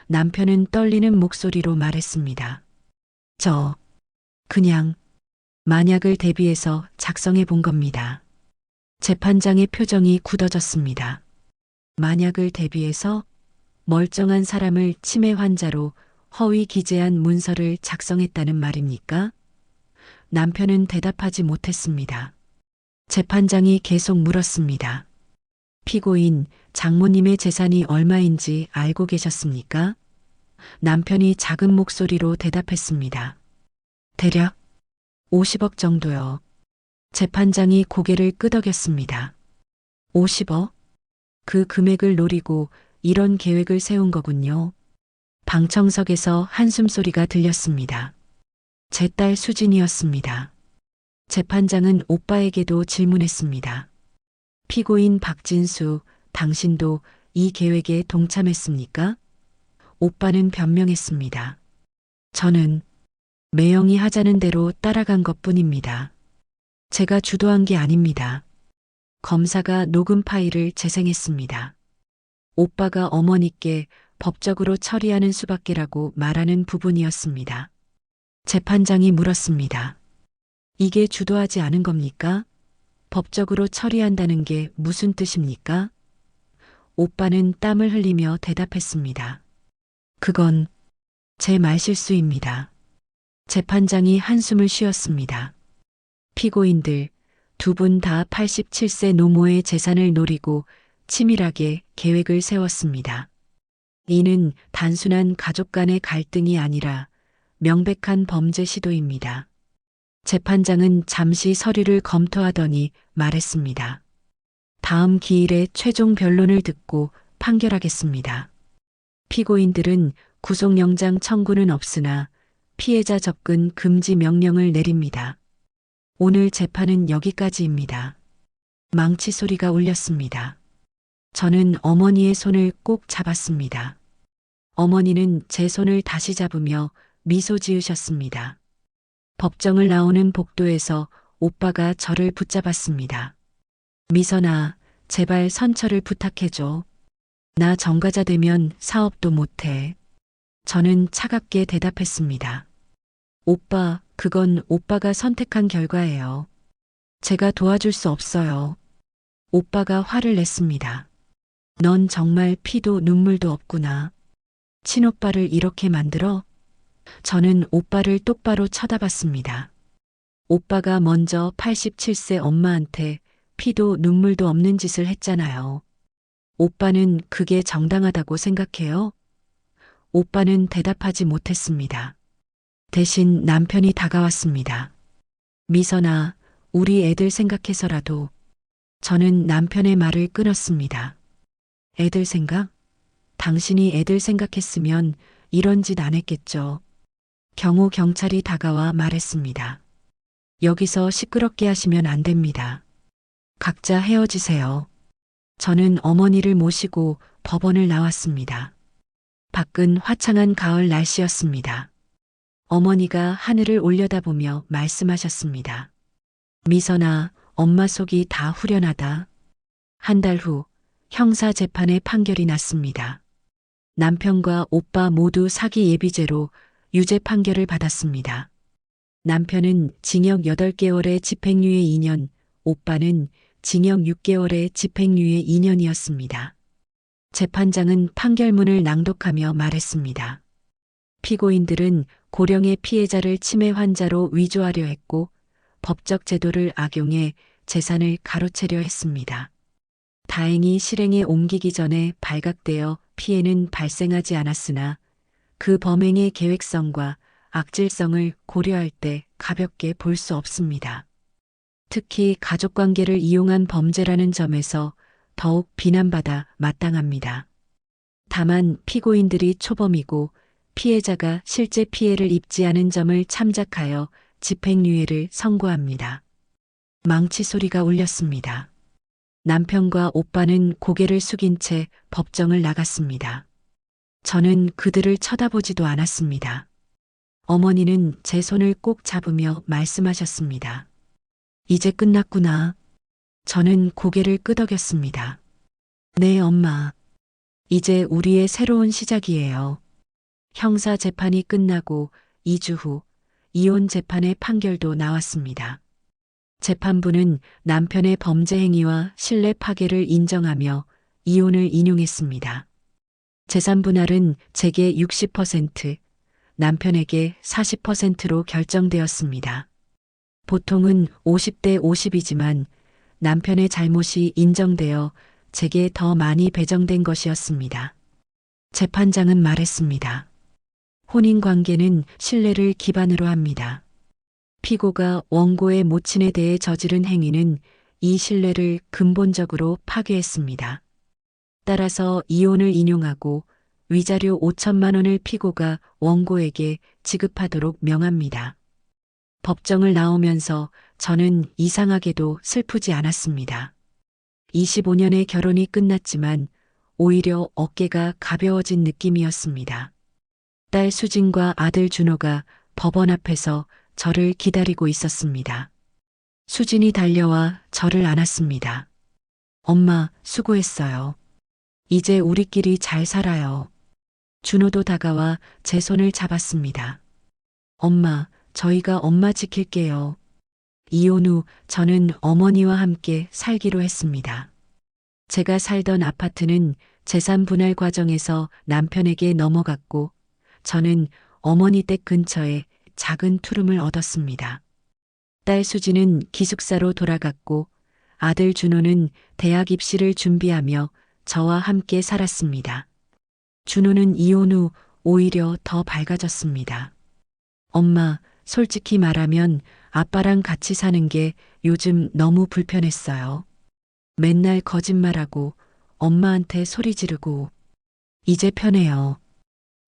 남편은 떨리는 목소리로 말했습니다. 그냥 만약을 대비해서 작성해 본 겁니다. 재판장의 표정이 굳어졌습니다. 만약을 대비해서 멀쩡한 사람을 치매 환자로 허위 기재한 문서를 작성했다는 말입니까? 남편은 대답하지 못했습니다. 재판장이 계속 물었습니다. 피고인, 장모님의 재산이 얼마인지 알고 계셨습니까? 남편이 작은 목소리로 대답했습니다. 대략 50억 정도요. 재판장이 고개를 끄덕였습니다. 50억? 그 금액을 노리고 이런 계획을 세운 거군요. 방청석에서 한숨소리가 들렸습니다. 제 딸 수진이었습니다. 재판장은 오빠에게도 질문했습니다. 피고인 박진수, 당신도 이 계획에 동참했습니까? 오빠는 변명했습니다. 저는 매형이 하자는 대로 따라간 것뿐입니다. 제가 주도한 게 아닙니다. 검사가 녹음 파일을 재생했습니다. 오빠가 어머니께 법적으로 처리하는 수밖에라고 말하는 부분이었습니다. 재판장이 물었습니다. 이게 주도하지 않은 겁니까? 법적으로 처리한다는 게 무슨 뜻입니까? 오빠는 땀을 흘리며 대답했습니다. 그건 제 말실수입니다. 재판장이 한숨을 쉬었습니다. 피고인들 두 분 다 87세 노모의 재산을 노리고 치밀하게 계획을 세웠습니다. 이는 단순한 가족 간의 갈등이 아니라 명백한 범죄 시도입니다. 재판장은 잠시 서류를 검토하더니 말했습니다. 다음 기일에 최종 변론을 듣고 판결하겠습니다. 피고인들은 구속영장 청구는 없으나 피해자 접근 금지 명령을 내립니다. 오늘 재판은 여기까지입니다. 망치 소리가 울렸습니다. 저는 어머니의 손을 꼭 잡았습니다. 어머니는 제 손을 다시 잡으며 미소 지으셨습니다. 법정을 나오는 복도에서 오빠가 저를 붙잡았습니다. 미선아, 제발 선처를 부탁해줘. 나 전과자 되면 사업도 못해. 저는 차갑게 대답했습니다. 오빠, 그건 오빠가 선택한 결과예요. 제가 도와줄 수 없어요. 오빠가 화를 냈습니다. 넌 정말 피도 눈물도 없구나. 친오빠를 이렇게 만들어? 저는 오빠를 똑바로 쳐다봤습니다. 오빠가 먼저 87세 엄마한테 피도 눈물도 없는 짓을 했잖아요. 오빠는 그게 정당하다고 생각해요? 오빠는 대답하지 못했습니다. 대신 남편이 다가왔습니다. 미선아, 우리 애들 생각해서라도. 저는 남편의 말을 끊었습니다. 애들 생각? 당신이 애들 생각했으면 이런 짓 안 했겠죠. 경호 경찰이 다가와 말했습니다. 여기서 시끄럽게 하시면 안 됩니다. 각자 헤어지세요. 저는 어머니를 모시고 법원을 나왔습니다. 밖은 화창한 가을 날씨였습니다. 어머니가 하늘을 올려다보며 말씀하셨습니다. 미선아, 엄마 속이 다 후련하다. 한 달 후 형사 재판의 판결이 났습니다. 남편과 오빠 모두 사기 예비죄로 유죄 판결을 받았습니다. 남편은 징역 8개월의 집행유예 2년, 오빠는 징역 6개월의 집행유예 2년이었습니다. 재판장은 판결문을 낭독하며 말했습니다. 피고인들은 고령의 피해자를 치매 환자로 위조하려 했고 법적 제도를 악용해 재산을 가로채려 했습니다. 다행히 실행에 옮기기 전에 발각되어 피해는 발생하지 않았으나 그 범행의 계획성과 악질성을 고려할 때 가볍게 볼 수 없습니다. 특히 가족관계를 이용한 범죄라는 점에서 더욱 비난받아 마땅합니다. 다만 피고인들이 초범이고 피해자가 실제 피해를 입지 않은 점을 참작하여 집행유예를 선고합니다. 망치 소리가 울렸습니다. 남편과 오빠는 고개를 숙인 채 법정을 나갔습니다. 저는 그들을 쳐다보지도 않았습니다. 어머니는 제 손을 꼭 잡으며 말씀하셨습니다. 이제 끝났구나. 저는 고개를 끄덕였습니다. 네, 엄마. 이제 우리의 새로운 시작이에요. 형사 재판이 끝나고 2주 후 이혼 재판의 판결도 나왔습니다. 재판부는 남편의 범죄 행위와 신뢰 파괴를 인정하며 이혼을 인용했습니다. 재산 분할은 제게 60%, 남편에게 40%로 결정되었습니다. 보통은 50대 50이지만 남편의 잘못이 인정되어 제게 더 많이 배정된 것이었습니다. 재판장은 말했습니다. 혼인관계는 신뢰를 기반으로 합니다. 피고가 원고의 모친에 대해 저지른 행위는 이 신뢰를 근본적으로 파괴했습니다. 따라서 이혼을 인용하고 위자료 5천만 원을 피고가 원고에게 지급하도록 명합니다. 법정을 나오면서 저는 이상하게도 슬프지 않았습니다. 25년의 결혼이 끝났지만 오히려 어깨가 가벼워진 느낌이었습니다. 딸 수진과 아들 준호가 법원 앞에서 저를 기다리고 있었습니다. 수진이 달려와 저를 안았습니다. 엄마, 수고했어요. 이제 우리끼리 잘 살아요. 준호도 다가와 제 손을 잡았습니다. 엄마, 저희가 엄마 지킬게요. 이혼 후 저는 어머니와 함께 살기로 했습니다. 제가 살던 아파트는 재산 분할 과정에서 남편에게 넘어갔고 저는 어머니 댁 근처에 작은 투룸을 얻었습니다. 딸 수지는 기숙사로 돌아갔고 아들 준호는 대학 입시를 준비하며 저와 함께 살았습니다. 준호는 이혼 후 오히려 더 밝아졌습니다. 엄마, 솔직히 말하면 아빠랑 같이 사는 게 요즘 너무 불편했어요. 맨날 거짓말하고 엄마한테 소리 지르고. 이제 편해요.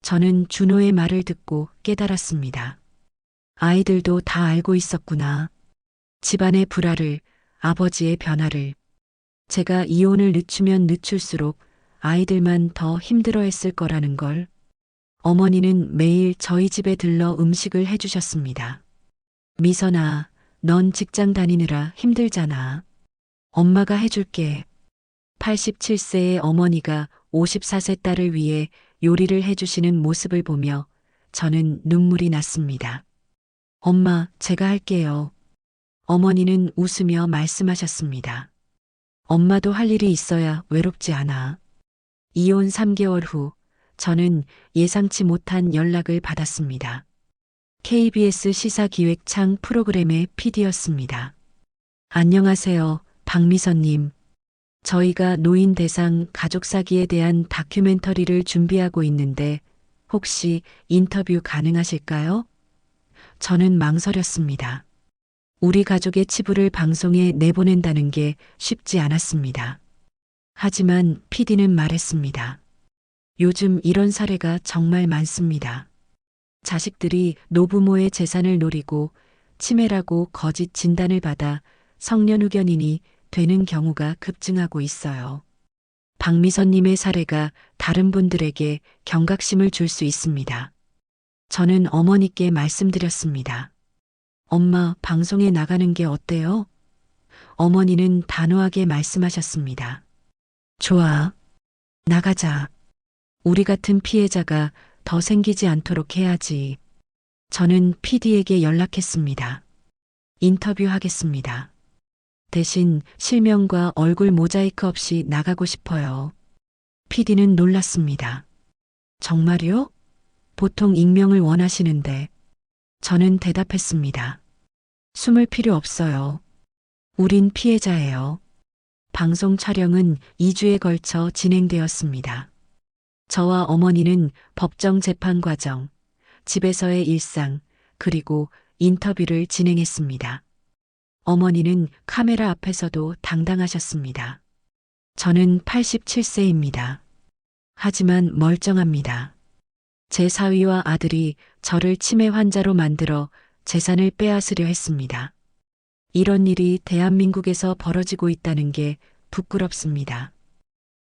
저는 준호의 말을 듣고 깨달았습니다. 아이들도 다 알고 있었구나. 집안의 불화를, 아버지의 변화를. 제가 이혼을 늦추면 늦출수록 아이들만 더 힘들어했을 거라는 걸. 어머니는 매일 저희 집에 들러 음식을 해주셨습니다. 미선아, 넌 직장 다니느라 힘들잖아. 엄마가 해줄게. 87세의 어머니가 54세 딸을 위해 요리를 해주시는 모습을 보며 저는 눈물이 났습니다. 엄마, 제가 할게요. 어머니는 웃으며 말씀하셨습니다. 엄마도 할 일이 있어야 외롭지 않아. 이혼 3개월 후 저는 예상치 못한 연락을 받았습니다. KBS 시사기획창 프로그램의 PD였습니다. 안녕하세요, 박미선님. 저희가 노인 대상 가족 사기에 대한 다큐멘터리를 준비하고 있는데 혹시 인터뷰 가능하실까요? 저는 망설였습니다. 우리 가족의 치부를 방송에 내보낸다는 게 쉽지 않았습니다. 하지만 PD는 말했습니다. 요즘 이런 사례가 정말 많습니다. 자식들이 노부모의 재산을 노리고 치매라고 거짓 진단을 받아 성년후견인이 되는 경우가 급증하고 있어요. 박미선님의 사례가 다른 분들에게 경각심을 줄 수 있습니다. 저는 어머니께 말씀드렸습니다. 엄마, 방송에 나가는 게 어때요? 어머니는 단호하게 말씀하셨습니다. 좋아. 나가자. 우리 같은 피해자가 더 생기지 않도록 해야지. 저는 PD에게 연락했습니다. 인터뷰하겠습니다. 대신 실명과 얼굴 모자이크 없이 나가고 싶어요. PD는 놀랐습니다. 정말요? 보통 익명을 원하시는데. 저는 대답했습니다. 숨을 필요 없어요. 우린 피해자예요. 방송 촬영은 2주에 걸쳐 진행되었습니다. 저와 어머니는 법정 재판 과정, 집에서의 일상, 그리고 인터뷰를 진행했습니다. 어머니는 카메라 앞에서도 당당하셨습니다. 저는 87세입니다. 하지만 멀쩡합니다. 제 사위와 아들이 저를 치매 환자로 만들어 재산을 빼앗으려 했습니다. 이런 일이 대한민국에서 벌어지고 있다는 게 부끄럽습니다.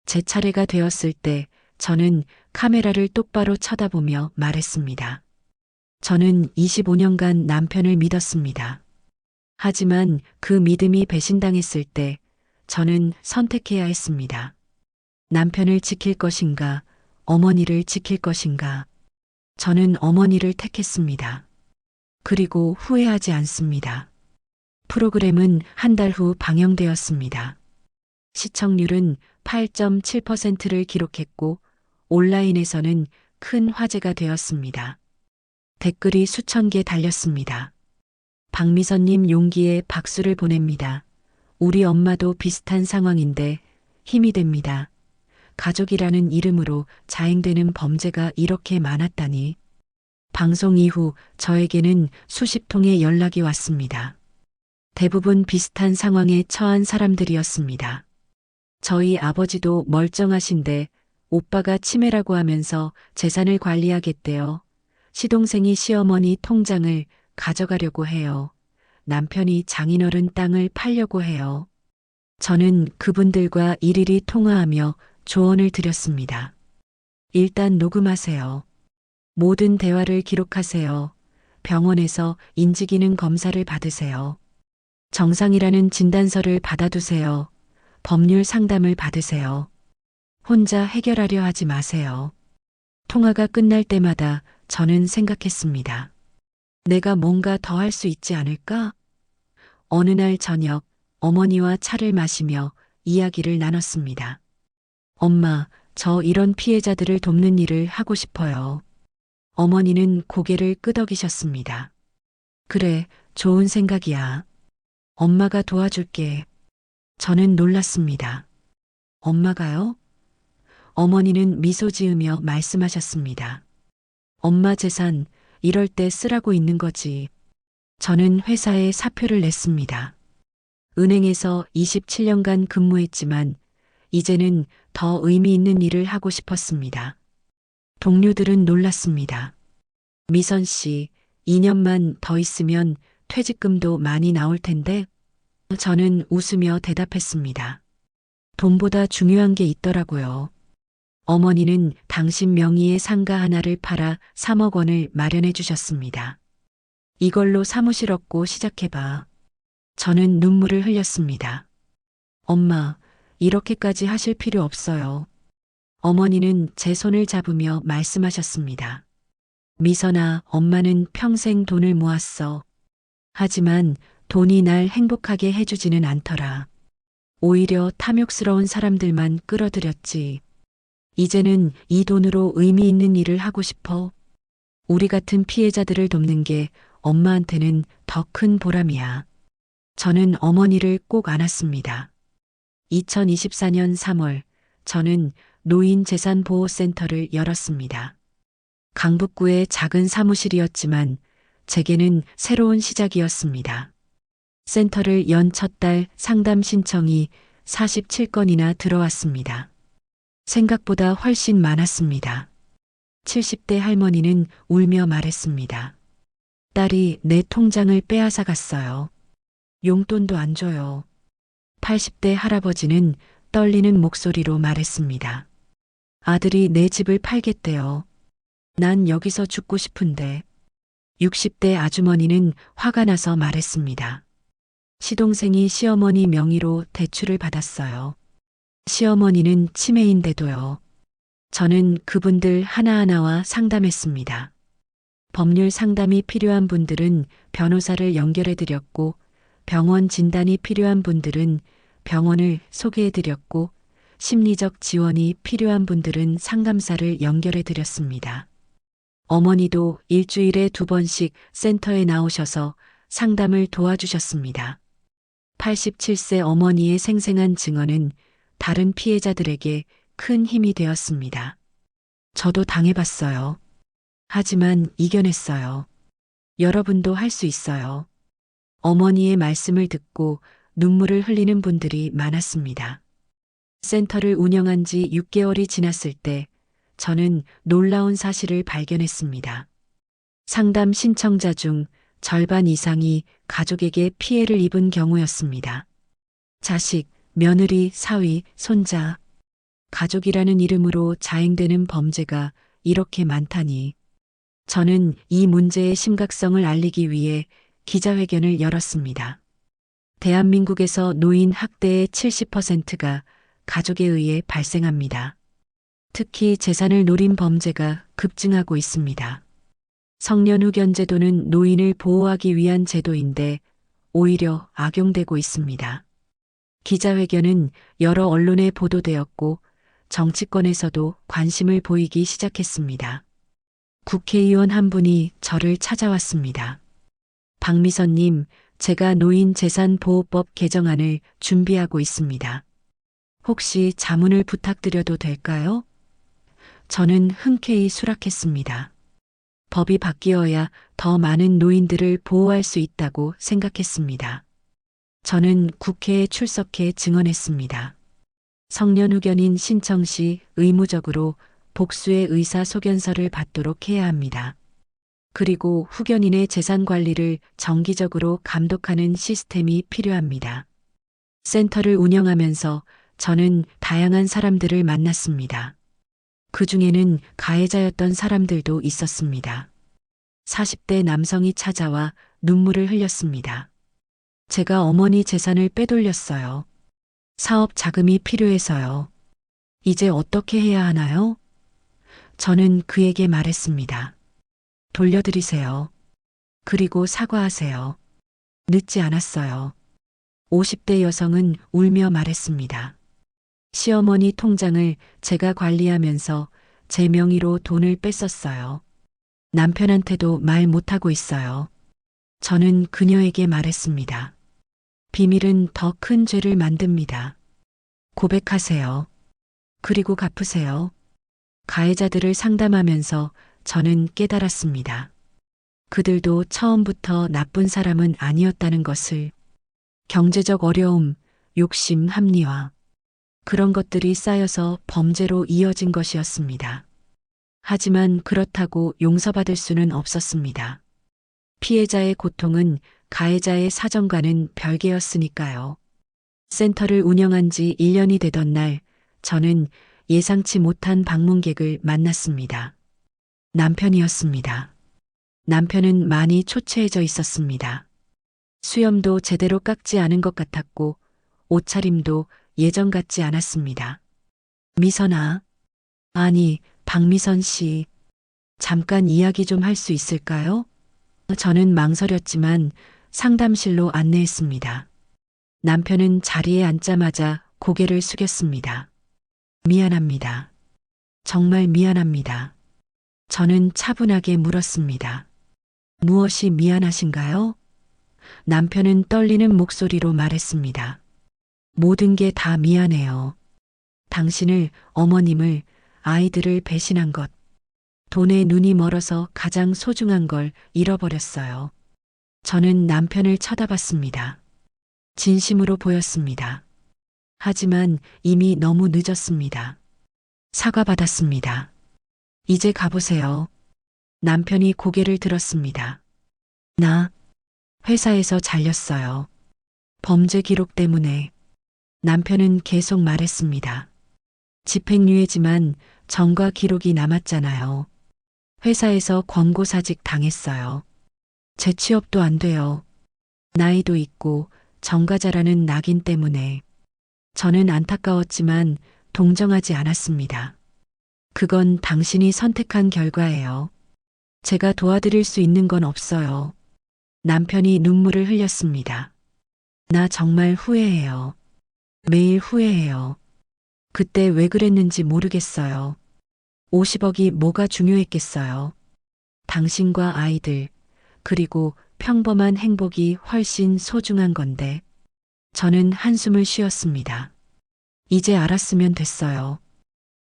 제 차례가 되었을 때 저는 카메라를 똑바로 쳐다보며 말했습니다. 저는 25년간 남편을 믿었습니다. 하지만 그 믿음이 배신당했을 때 저는 선택해야 했습니다. 남편을 지킬 것인가, 어머니를 지킬 것인가. 저는 어머니를 택했습니다. 그리고 후회하지 않습니다. 프로그램은 한 달 후 방영되었습니다. 시청률은 8.7%를 기록했고 온라인에서는 큰 화제가 되었습니다. 댓글이 수천 개 달렸습니다. 박미선님 용기에 박수를 보냅니다. 우리 엄마도 비슷한 상황인데 힘이 됩니다. 가족이라는 이름으로 자행되는 범죄가 이렇게 많았다니. 방송 이후 저에게는 수십 통의 연락이 왔습니다. 대부분 비슷한 상황에 처한 사람들이었습니다. 저희 아버지도 멀쩡하신데 오빠가 치매라고 하면서 재산을 관리하겠대요. 시동생이 시어머니 통장을 가져가려고 해요. 남편이 장인어른 땅을 팔려고 해요. 저는 그분들과 일일이 통화하며 조언을 드렸습니다. 일단 녹음하세요. 모든 대화를 기록하세요. 병원에서 인지기능 검사를 받으세요. 정상이라는 진단서를 받아두세요. 법률 상담을 받으세요. 혼자 해결하려 하지 마세요. 통화가 끝날 때마다 저는 생각했습니다. 내가 뭔가 더 할 수 있지 않을까? 어느 날 저녁 어머니와 차를 마시며 이야기를 나눴습니다. 엄마, 저 이런 피해자들을 돕는 일을 하고 싶어요. 어머니는 고개를 끄덕이셨습니다. 그래, 좋은 생각이야. 엄마가 도와줄게. 저는 놀랐습니다. 엄마가요? 어머니는 미소 지으며 말씀하셨습니다. 엄마 재산 이럴 때 쓰라고 있는 거지. 저는 회사에 사표를 냈습니다. 은행에서 27년간 근무했지만 이제는 더 의미 있는 일을 하고 싶었습니다. 동료들은 놀랐습니다. 미선 씨, 2년만 더 있으면 퇴직금도 많이 나올 텐데. 저는 웃으며 대답했습니다. 돈보다 중요한 게 있더라고요. 어머니는 당신 명의의 상가 하나를 팔아 3억 원을 마련해 주셨습니다. 이걸로 사무실 얻고 시작해봐. 저는 눈물을 흘렸습니다. 엄마, 이렇게까지 하실 필요 없어요. 어머니는 제 손을 잡으며 말씀하셨습니다. 미선아, 엄마는 평생 돈을 모았어. 하지만 돈이 날 행복하게 해주지는 않더라. 오히려 탐욕스러운 사람들만 끌어들였지. 이제는 이 돈으로 의미 있는 일을 하고 싶어. 우리 같은 피해자들을 돕는 게 엄마한테는 더 큰 보람이야. 저는 어머니를 꼭 안았습니다. 2024년 3월, 저는 노인재산보호센터를 열었습니다. 강북구의 작은 사무실이었지만 제게는 새로운 시작이었습니다. 센터를 연 첫 달 상담 신청이 47건이나 들어왔습니다. 생각보다 훨씬 많았습니다. 70대 할머니는 울며 말했습니다. 딸이 내 통장을 빼앗아 갔어요. 용돈도 안 줘요. 80대 할아버지는 떨리는 목소리로 말했습니다. 아들이 내 집을 팔겠대요. 난 여기서 죽고 싶은데. 60대 아주머니는 화가 나서 말했습니다. 시동생이 시어머니 명의로 대출을 받았어요. 시어머니는 치매인데도요. 저는 그분들 하나하나와 상담했습니다. 법률 상담이 필요한 분들은 변호사를 연결해드렸고, 병원 진단이 필요한 분들은 병원을 소개해드렸고, 심리적 지원이 필요한 분들은 상담사를 연결해드렸습니다. 어머니도 일주일에 2번씩 센터에 나오셔서 상담을 도와주셨습니다. 87세 어머니의 생생한 증언은 다른 피해자들에게 큰 힘이 되었습니다. 저도 당해봤어요. 하지만 이겨냈어요. 여러분도 할 수 있어요. 어머니의 말씀을 듣고 눈물을 흘리는 분들이 많았습니다. 센터를 운영한 지 6개월이 지났을 때 저는 놀라운 사실을 발견했습니다. 상담 신청자 중 절반 이상이 가족에게 피해를 입은 경우였습니다. 자식, 며느리, 사위, 손자. 가족이라는 이름으로 자행되는 범죄가 이렇게 많다니. 저는 이 문제의 심각성을 알리기 위해 기자회견을 열었습니다. 대한민국에서 노인 학대의 70%가 가족에 의해 발생합니다. 특히 재산을 노린 범죄가 급증하고 있습니다. 성년후견제도는 노인을 보호하기 위한 제도인데 오히려 악용되고 있습니다. 기자회견은 여러 언론에 보도되었고 정치권에서도 관심을 보이기 시작했습니다. 국회의원 한 분이 저를 찾아왔습니다. 박미선님, 제가 노인재산보호법 개정안을 준비하고 있습니다. 혹시 자문을 부탁드려도 될까요? 저는 흔쾌히 수락했습니다. 법이 바뀌어야 더 많은 노인들을 보호할 수 있다고 생각했습니다. 저는 국회에 출석해 증언했습니다. 성년후견인 신청 시 의무적으로 복수의 의사소견서를 받도록 해야 합니다. 그리고 후견인의 재산 관리를 정기적으로 감독하는 시스템이 필요합니다. 센터를 운영하면서 저는 다양한 사람들을 만났습니다. 그 중에는 가해자였던 사람들도 있었습니다. 40대 남성이 찾아와 눈물을 흘렸습니다. 제가 어머니 재산을 빼돌렸어요. 사업 자금이 필요해서요. 이제 어떻게 해야 하나요? 저는 그에게 말했습니다. 돌려드리세요. 그리고 사과하세요. 늦지 않았어요. 50대 여성은 울며 말했습니다. 시어머니 통장을 제가 관리하면서 제 명의로 돈을 뺐었어요. 남편한테도 말 못하고 있어요. 저는 그녀에게 말했습니다. 비밀은 더 큰 죄를 만듭니다. 고백하세요. 그리고 갚으세요. 가해자들을 상담하면서 저는 깨달았습니다. 그들도 처음부터 나쁜 사람은 아니었다는 것을. 경제적 어려움, 욕심, 합리화. 그런 것들이 쌓여서 범죄로 이어진 것이었습니다. 하지만 그렇다고 용서받을 수는 없었습니다. 피해자의 고통은 가해자의 사정과는 별개였으니까요. 센터를 운영한 지 1년이 되던 날, 저는 예상치 못한 방문객을 만났습니다. 남편이었습니다. 남편은 많이 초췌해져 있었습니다. 수염도 제대로 깎지 않은 것 같았고, 옷차림도 예전 같지 않았습니다. 미선아. 아니, 박미선 씨. 잠깐 이야기 좀 할 수 있을까요? 저는 망설였지만 상담실로 안내했습니다. 남편은 자리에 앉자마자 고개를 숙였습니다. 미안합니다. 정말 미안합니다. 저는 차분하게 물었습니다. 무엇이 미안하신가요? 남편은 떨리는 목소리로 말했습니다. 모든 게 다 미안해요. 당신을, 어머님을, 아이들을 배신한 것. 돈에 눈이 멀어서 가장 소중한 걸 잃어버렸어요. 저는 남편을 쳐다봤습니다. 진심으로 보였습니다. 하지만 이미 너무 늦었습니다. 사과받았습니다. 이제 가보세요. 남편이 고개를 들었습니다. 나 회사에서 잘렸어요. 범죄 기록 때문에. 남편은 계속 말했습니다. 집행유예지만 전과 기록이 남았잖아요. 회사에서 권고사직 당했어요. 재취업도 안 돼요. 나이도 있고 전과자라는 낙인 때문에. 저는 안타까웠지만 동정하지 않았습니다. 그건 당신이 선택한 결과예요. 제가 도와드릴 수 있는 건 없어요. 남편이 눈물을 흘렸습니다. 나 정말 후회해요. 매일 후회해요. 그때 왜 그랬는지 모르겠어요. 50억이 뭐가 중요했겠어요. 당신과 아이들, 그리고 평범한 행복이 훨씬 소중한 건데. 저는 한숨을 쉬었습니다. 이제 알았으면 됐어요.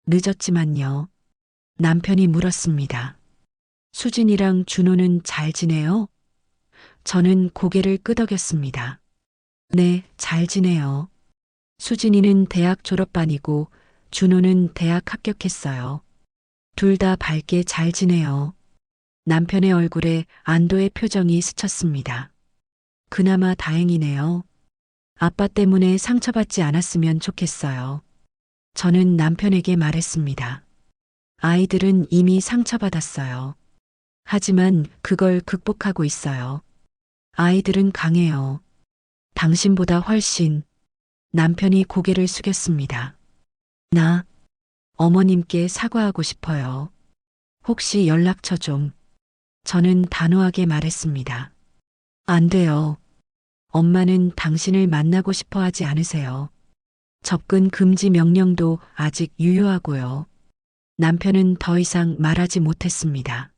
늦었지만요. 남편이 물었습니다. 수진이랑 준호는 잘 지내요? 저는 고개를 끄덕였습니다. 네, 잘 지내요. 수진이는 대학 졸업반이고 준호는 대학 합격했어요. 둘 다 밝게 잘 지내요. 남편의 얼굴에 안도의 표정이 스쳤습니다. 그나마 다행이네요. 아빠 때문에 상처받지 않았으면 좋겠어요. 저는 남편에게 말했습니다. 아이들은 이미 상처받았어요. 하지만 그걸 극복하고 있어요. 아이들은 강해요. 당신보다 훨씬. 남편이 고개를 숙였습니다. 나 어머님께 사과하고 싶어요. 혹시 연락처 좀. 저는 단호하게 말했습니다. 안 돼요. 엄마는 당신을 만나고 싶어 하지 않으세요. 접근 금지 명령도 아직 유효하고요. 남편은 더 이상 말하지 못했습니다.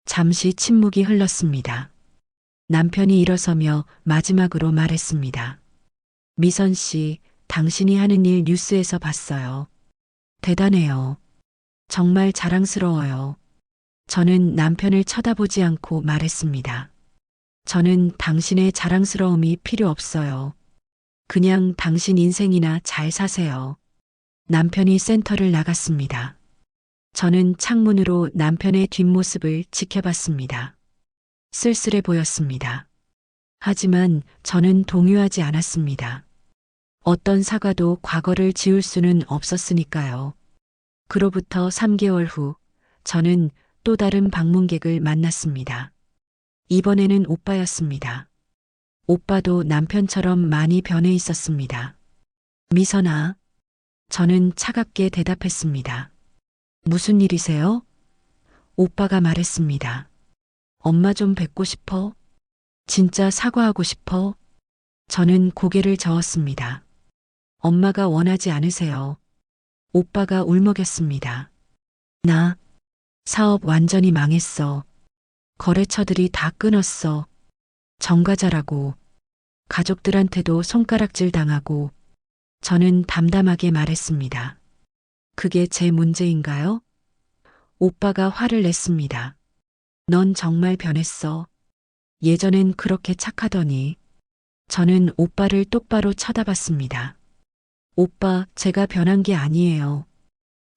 잠시 침묵이 흘렀습니다. 남편이 일어서며 마지막으로 말했습니다. 미선 씨, 당신이 하는 일 뉴스에서 봤어요. 대단해요. 정말 자랑스러워요. 저는 남편을 쳐다보지 않고 말했습니다. 저는 당신의 자랑스러움이 필요 없어요. 그냥 당신 인생이나 잘 사세요. 남편이 센터를 나갔습니다. 저는 창문으로 남편의 뒷모습을 지켜봤습니다. 쓸쓸해 보였습니다. 하지만 저는 동요하지 않았습니다. 어떤 사과도 과거를 지울 수는 없었으니까요. 그로부터 3개월 후, 저는 또 다른 방문객을 만났습니다. 이번에는 오빠였습니다. 오빠도 남편처럼 많이 변해 있었습니다. 미선아, 저는 차갑게 대답했습니다. 무슨 일이세요? 오빠가 말했습니다. 엄마 좀 뵙고 싶어? 진짜 사과하고 싶어? 저는 고개를 저었습니다. 엄마가 원하지 않으세요. 오빠가 울먹였습니다. 나 사업 완전히 망했어. 거래처들이 다 끊었어. 전과자라고. 가족들한테도 손가락질 당하고. 저는 담담하게 말했습니다. 그게 제 문제인가요? 오빠가 화를 냈습니다. 넌 정말 변했어. 예전엔 그렇게 착하더니. 저는 오빠를 똑바로 쳐다봤습니다. 오빠, 제가 변한 게 아니에요.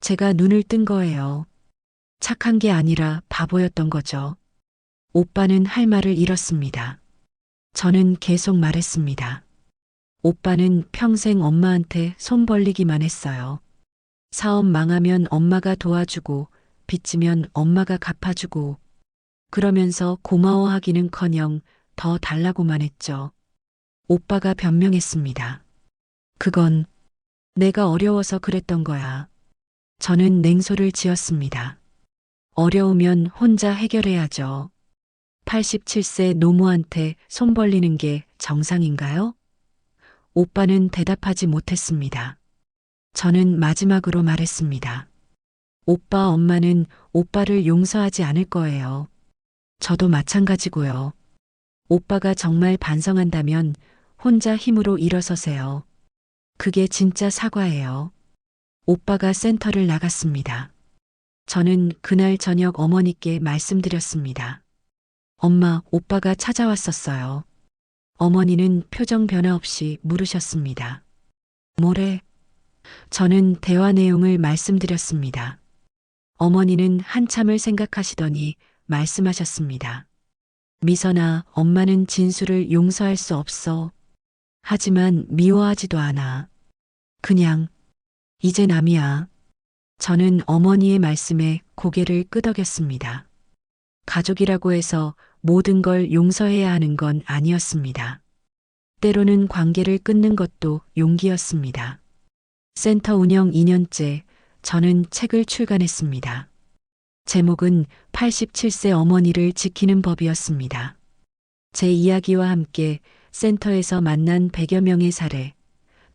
제가 눈을 뜬 거예요. 착한 게 아니라 바보였던 거죠. 오빠는 할 말을 잃었습니다. 저는 계속 말했습니다. 오빠는 평생 엄마한테 손 벌리기만 했어요. 사업 망하면 엄마가 도와주고, 빚지면 엄마가 갚아주고, 그러면서 고마워하기는커녕 더 달라고만 했죠. 오빠가 변명했습니다. 그건 내가 어려워서 그랬던 거야. 저는 냉소를 지었습니다. 어려우면 혼자 해결해야죠. 87세 노모한테 손 벌리는 게 정상인가요? 오빠는 대답하지 못했습니다. 저는 마지막으로 말했습니다. 오빠 엄마는 오빠를 용서하지 않을 거예요. 저도 마찬가지고요. 오빠가 정말 반성한다면 혼자 힘으로 일어서세요. 그게 진짜 사과예요. 오빠가 센터를 나갔습니다. 저는 그날 저녁 어머니께 말씀드렸습니다. 엄마, 오빠가 찾아왔었어요. 어머니는 표정 변화 없이 물으셨습니다. 뭐래? 저는 대화 내용을 말씀드렸습니다. 어머니는 한참을 생각하시더니 말씀하셨습니다. 미선아, 엄마는 진수를 용서할 수 없어. 하지만 미워하지도 않아. 그냥, 이제 남이야. 저는 어머니의 말씀에 고개를 끄덕였습니다. 가족이라고 해서 모든 걸 용서해야 하는 건 아니었습니다. 때로는 관계를 끊는 것도 용기였습니다. 센터 운영 2년째 저는 책을 출간했습니다. 제목은 87세 어머니를 지키는 법이었습니다. 제 이야기와 함께 센터에서 만난 100여 명의 사례,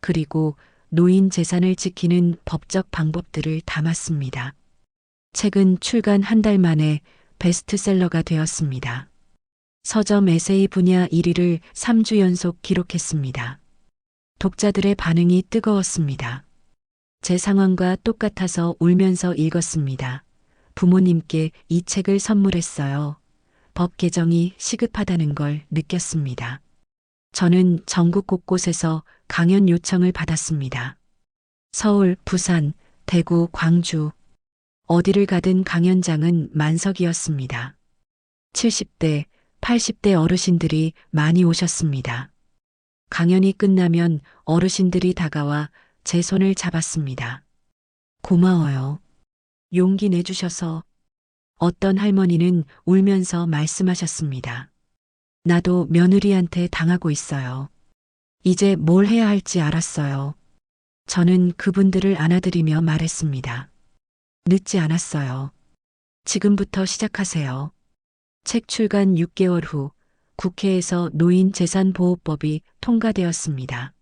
그리고 노인 재산을 지키는 법적 방법들을 담았습니다. 책은 출간 한 달 만에 베스트셀러가 되었습니다. 서점 에세이 분야 1위를 3주 연속 기록했습니다. 독자들의 반응이 뜨거웠습니다. 제 상황과 똑같아서 울면서 읽었습니다. 부모님께 이 책을 선물했어요. 법 개정이 시급하다는 걸 느꼈습니다. 저는 전국 곳곳에서 강연 요청을 받았습니다. 서울, 부산, 대구, 광주. 어디를 가든 강연장은 만석이었습니다. 70대, 80대 어르신들이 많이 오셨습니다. 강연이 끝나면 어르신들이 다가와 제 손을 잡았습니다. 고마워요. 용기 내주셔서. 어떤 할머니는 울면서 말씀하셨습니다. 나도 며느리한테 당하고 있어요. 이제 뭘 해야 할지 알았어요. 저는 그분들을 안아드리며 말했습니다. 늦지 않았어요. 지금부터 시작하세요. 책 출간 6개월 후 국회에서 노인재산보호법이 통과되었습니다.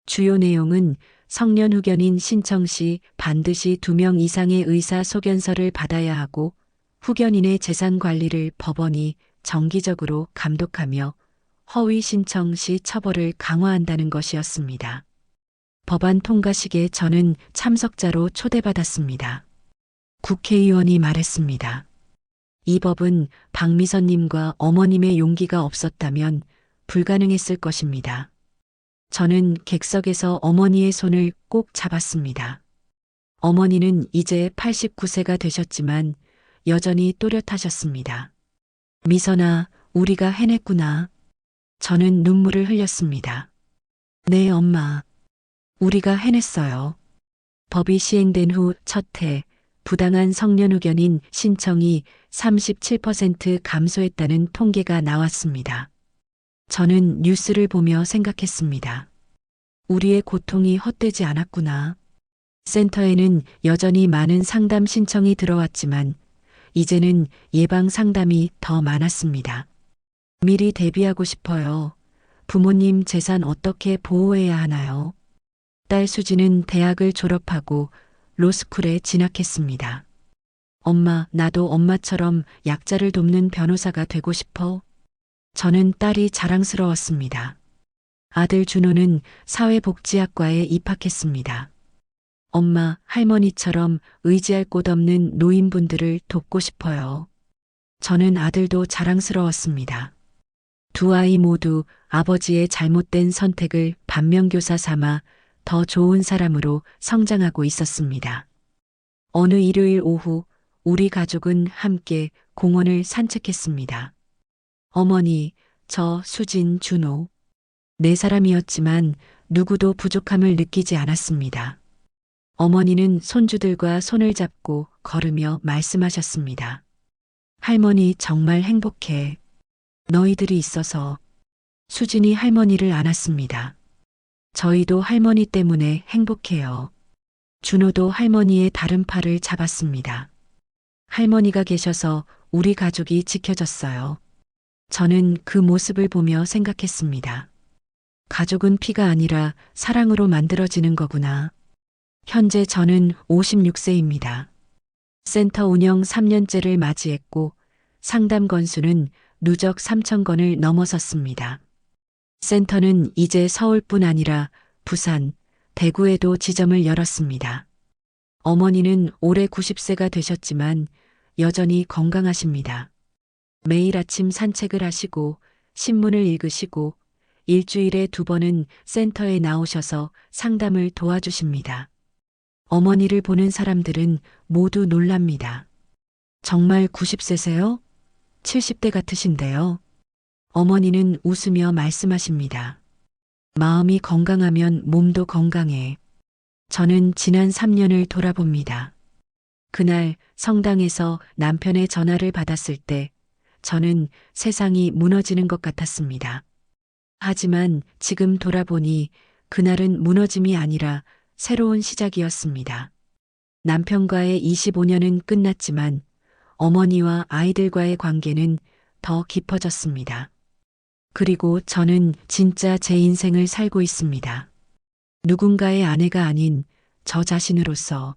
주요 내용은 성년 후견인 신청 시 반드시 2명 이상의 의사 소견서를 받아야 하고 후견인의 재산 관리를 법원이 정기적으로 감독하며 허위 신청 시 처벌을 강화한다는 것이었습니다. 법안 통과식에 저는 참석자로 초대받았습니다. 국회의원이 말했습니다. 이 법은 박미선님과 어머님의 용기가 없었다면 불가능했을 것입니다. 저는 객석에서 어머니의 손을 꼭 잡았습니다. 어머니는 이제 89세가 되셨지만 여전히 또렷하셨습니다. 미선아, 우리가 해냈구나. 저는 눈물을 흘렸습니다. 네, 엄마. 우리가 해냈어요. 법이 시행된 후 첫 해 부당한 성년 후견인 신청이 37% 감소했다는 통계가 나왔습니다. 저는 뉴스를 보며 생각했습니다. 우리의 고통이 헛되지 않았구나. 센터에는 여전히 많은 상담 신청이 들어왔지만 이제는 예방 상담이 더 많았습니다. 미리 대비하고 싶어요. 부모님 재산 어떻게 보호해야 하나요? 딸 수지는 대학을 졸업하고 로스쿨에 진학했습니다. 엄마, 나도 엄마처럼 약자를 돕는 변호사가 되고 싶어. 저는 딸이 자랑스러웠습니다. 아들 준호는 사회복지학과에 입학했습니다. 엄마, 할머니처럼 의지할 곳 없는 노인분들을 돕고 싶어요. 저는 아들도 자랑스러웠습니다. 두 아이 모두 아버지의 잘못된 선택을 반면교사 삼아 더 좋은 사람으로 성장하고 있었습니다. 어느 일요일 오후 우리 가족은 함께 공원을 산책했습니다. 어머니, 저, 수진, 준호. 네 사람이었지만 누구도 부족함을 느끼지 않았습니다. 어머니는 손주들과 손을 잡고 걸으며 말씀하셨습니다. 할머니 정말 행복해. 너희들이 있어서. 수진이 할머니를 안았습니다. 저희도 할머니 때문에 행복해요. 준호도 할머니의 다른 팔을 잡았습니다. 할머니가 계셔서 우리 가족이 지켜졌어요. 저는 그 모습을 보며 생각했습니다. 가족은 피가 아니라 사랑으로 만들어지는 거구나. 현재 저는 56세입니다. 센터 운영 3년째를 맞이했고 상담 건수는 누적 3천 건을 넘어섰습니다. 센터는 이제 서울뿐 아니라 부산, 대구에도 지점을 열었습니다. 어머니는 올해 90세가 되셨지만 여전히 건강하십니다. 매일 아침 산책을 하시고 신문을 읽으시고 일주일에 2번은 센터에 나오셔서 상담을 도와주십니다. 어머니를 보는 사람들은 모두 놀랍니다. 정말 90세세요? 70대 같으신데요. 어머니는 웃으며 말씀하십니다. 마음이 건강하면 몸도 건강해. 저는 지난 3년을 돌아봅니다. 그날 성당에서 남편의 전화를 받았을 때 저는 세상이 무너지는 것 같았습니다. 하지만 지금 돌아보니 그날은 무너짐이 아니라 새로운 시작이었습니다. 남편과의 25년은 끝났지만 어머니와 아이들과의 관계는 더 깊어졌습니다. 그리고 저는 진짜 제 인생을 살고 있습니다. 누군가의 아내가 아닌 저 자신으로서.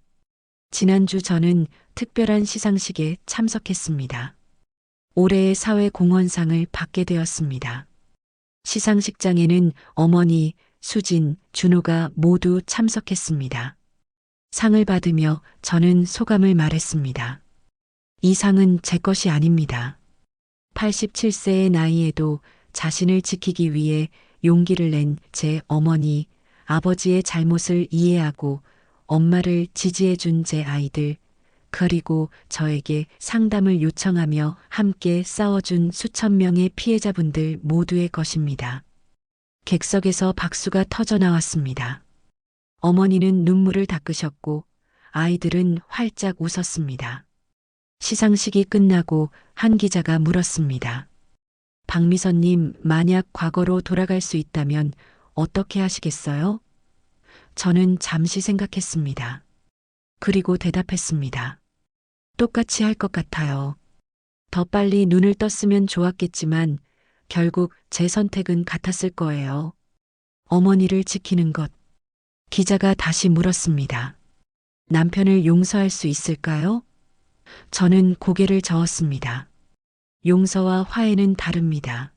지난주 저는 특별한 시상식에 참석했습니다. 올해의 사회공헌상을 받게 되었습니다. 시상식장에는 어머니, 수진, 준호가 모두 참석했습니다. 상을 받으며 저는 소감을 말했습니다. 이 상은 제 것이 아닙니다. 87세의 나이에도 자신을 지키기 위해 용기를 낸 제 어머니, 아버지의 잘못을 이해하고 엄마를 지지해준 제 아이들, 그리고 저에게 상담을 요청하며 함께 싸워준 수천 명의 피해자분들 모두의 것입니다. 객석에서 박수가 터져 나왔습니다. 어머니는 눈물을 닦으셨고 아이들은 활짝 웃었습니다. 시상식이 끝나고 한 기자가 물었습니다. 박미선님, 만약 과거로 돌아갈 수 있다면 어떻게 하시겠어요? 저는 잠시 생각했습니다. 그리고 대답했습니다. 똑같이 할 것 같아요. 더 빨리 눈을 떴으면 좋았겠지만 결국 제 선택은 같았을 거예요. 어머니를 지키는 것. 기자가 다시 물었습니다. 남편을 용서할 수 있을까요? 저는 고개를 저었습니다. 용서와 화해는 다릅니다.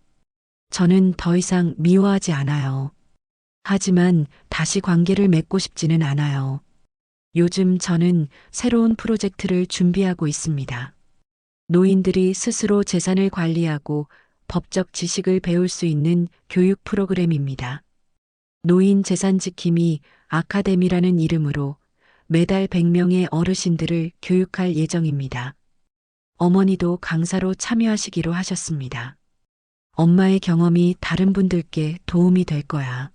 저는 더 이상 미워하지 않아요. 하지만 다시 관계를 맺고 싶지는 않아요. 요즘 저는 새로운 프로젝트를 준비하고 있습니다. 노인들이 스스로 재산을 관리하고 법적 지식을 배울 수 있는 교육 프로그램입니다. 노인 재산 지킴이 아카데미라는 이름으로 매달 100명의 어르신들을 교육할 예정입니다. 어머니도 강사로 참여하시기로 하셨습니다. 엄마의 경험이 다른 분들께 도움이 될 거야.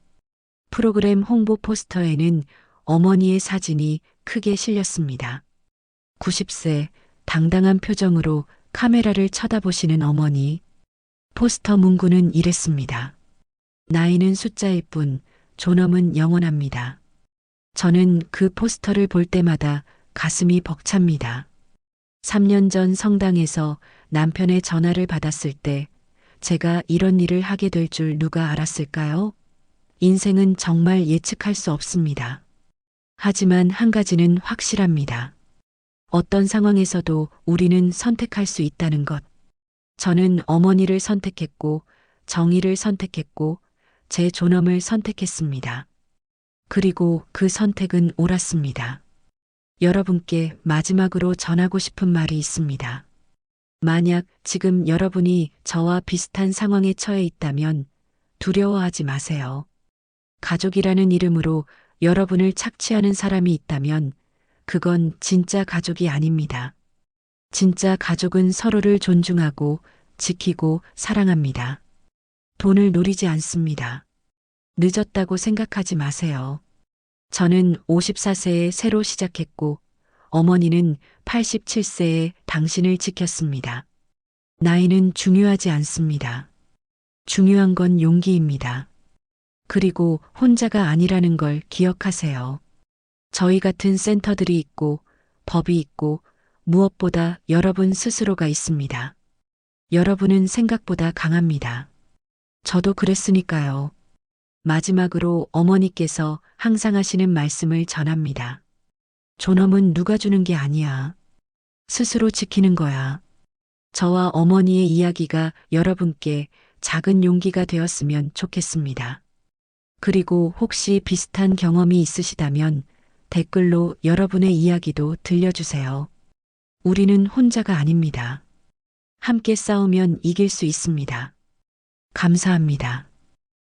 프로그램 홍보 포스터에는 어머니의 사진이 크게 실렸습니다. 90세 당당한 표정으로 카메라를 쳐다보시는 어머니. 포스터 문구는 이랬습니다. 나이는 숫자일 뿐, 존엄은 영원합니다. 저는 그 포스터를 볼 때마다 가슴이 벅찹니다. 3년 전 성당에서 남편의 전화를 받았을 때 제가 이런 일을 하게 될 줄 누가 알았을까요? 인생은 정말 예측할 수 없습니다. 하지만 한 가지는 확실합니다. 어떤 상황에서도 우리는 선택할 수 있다는 것. 저는 어머니를 선택했고, 정의를 선택했고, 제 존엄을 선택했습니다. 그리고 그 선택은 옳았습니다. 여러분께 마지막으로 전하고 싶은 말이 있습니다. 만약 지금 여러분이 저와 비슷한 상황에 처해 있다면 두려워하지 마세요. 가족이라는 이름으로 여러분을 착취하는 사람이 있다면 그건 진짜 가족이 아닙니다. 진짜 가족은 서로를 존중하고 지키고 사랑합니다. 돈을 노리지 않습니다. 늦었다고 생각하지 마세요. 저는 54세에 새로 시작했고 어머니는 87세에 당신을 지켰습니다. 나이는 중요하지 않습니다. 중요한 건 용기입니다. 그리고 혼자가 아니라는 걸 기억하세요. 저희 같은 센터들이 있고 법이 있고 무엇보다 여러분 스스로가 있습니다. 여러분은 생각보다 강합니다. 저도 그랬으니까요. 마지막으로 어머니께서 항상 하시는 말씀을 전합니다. 존엄은 누가 주는 게 아니야. 스스로 지키는 거야. 저와 어머니의 이야기가 여러분께 작은 용기가 되었으면 좋겠습니다. 그리고 혹시 비슷한 경험이 있으시다면 댓글로 여러분의 이야기도 들려주세요. 우리는 혼자가 아닙니다. 함께 싸우면 이길 수 있습니다. 감사합니다.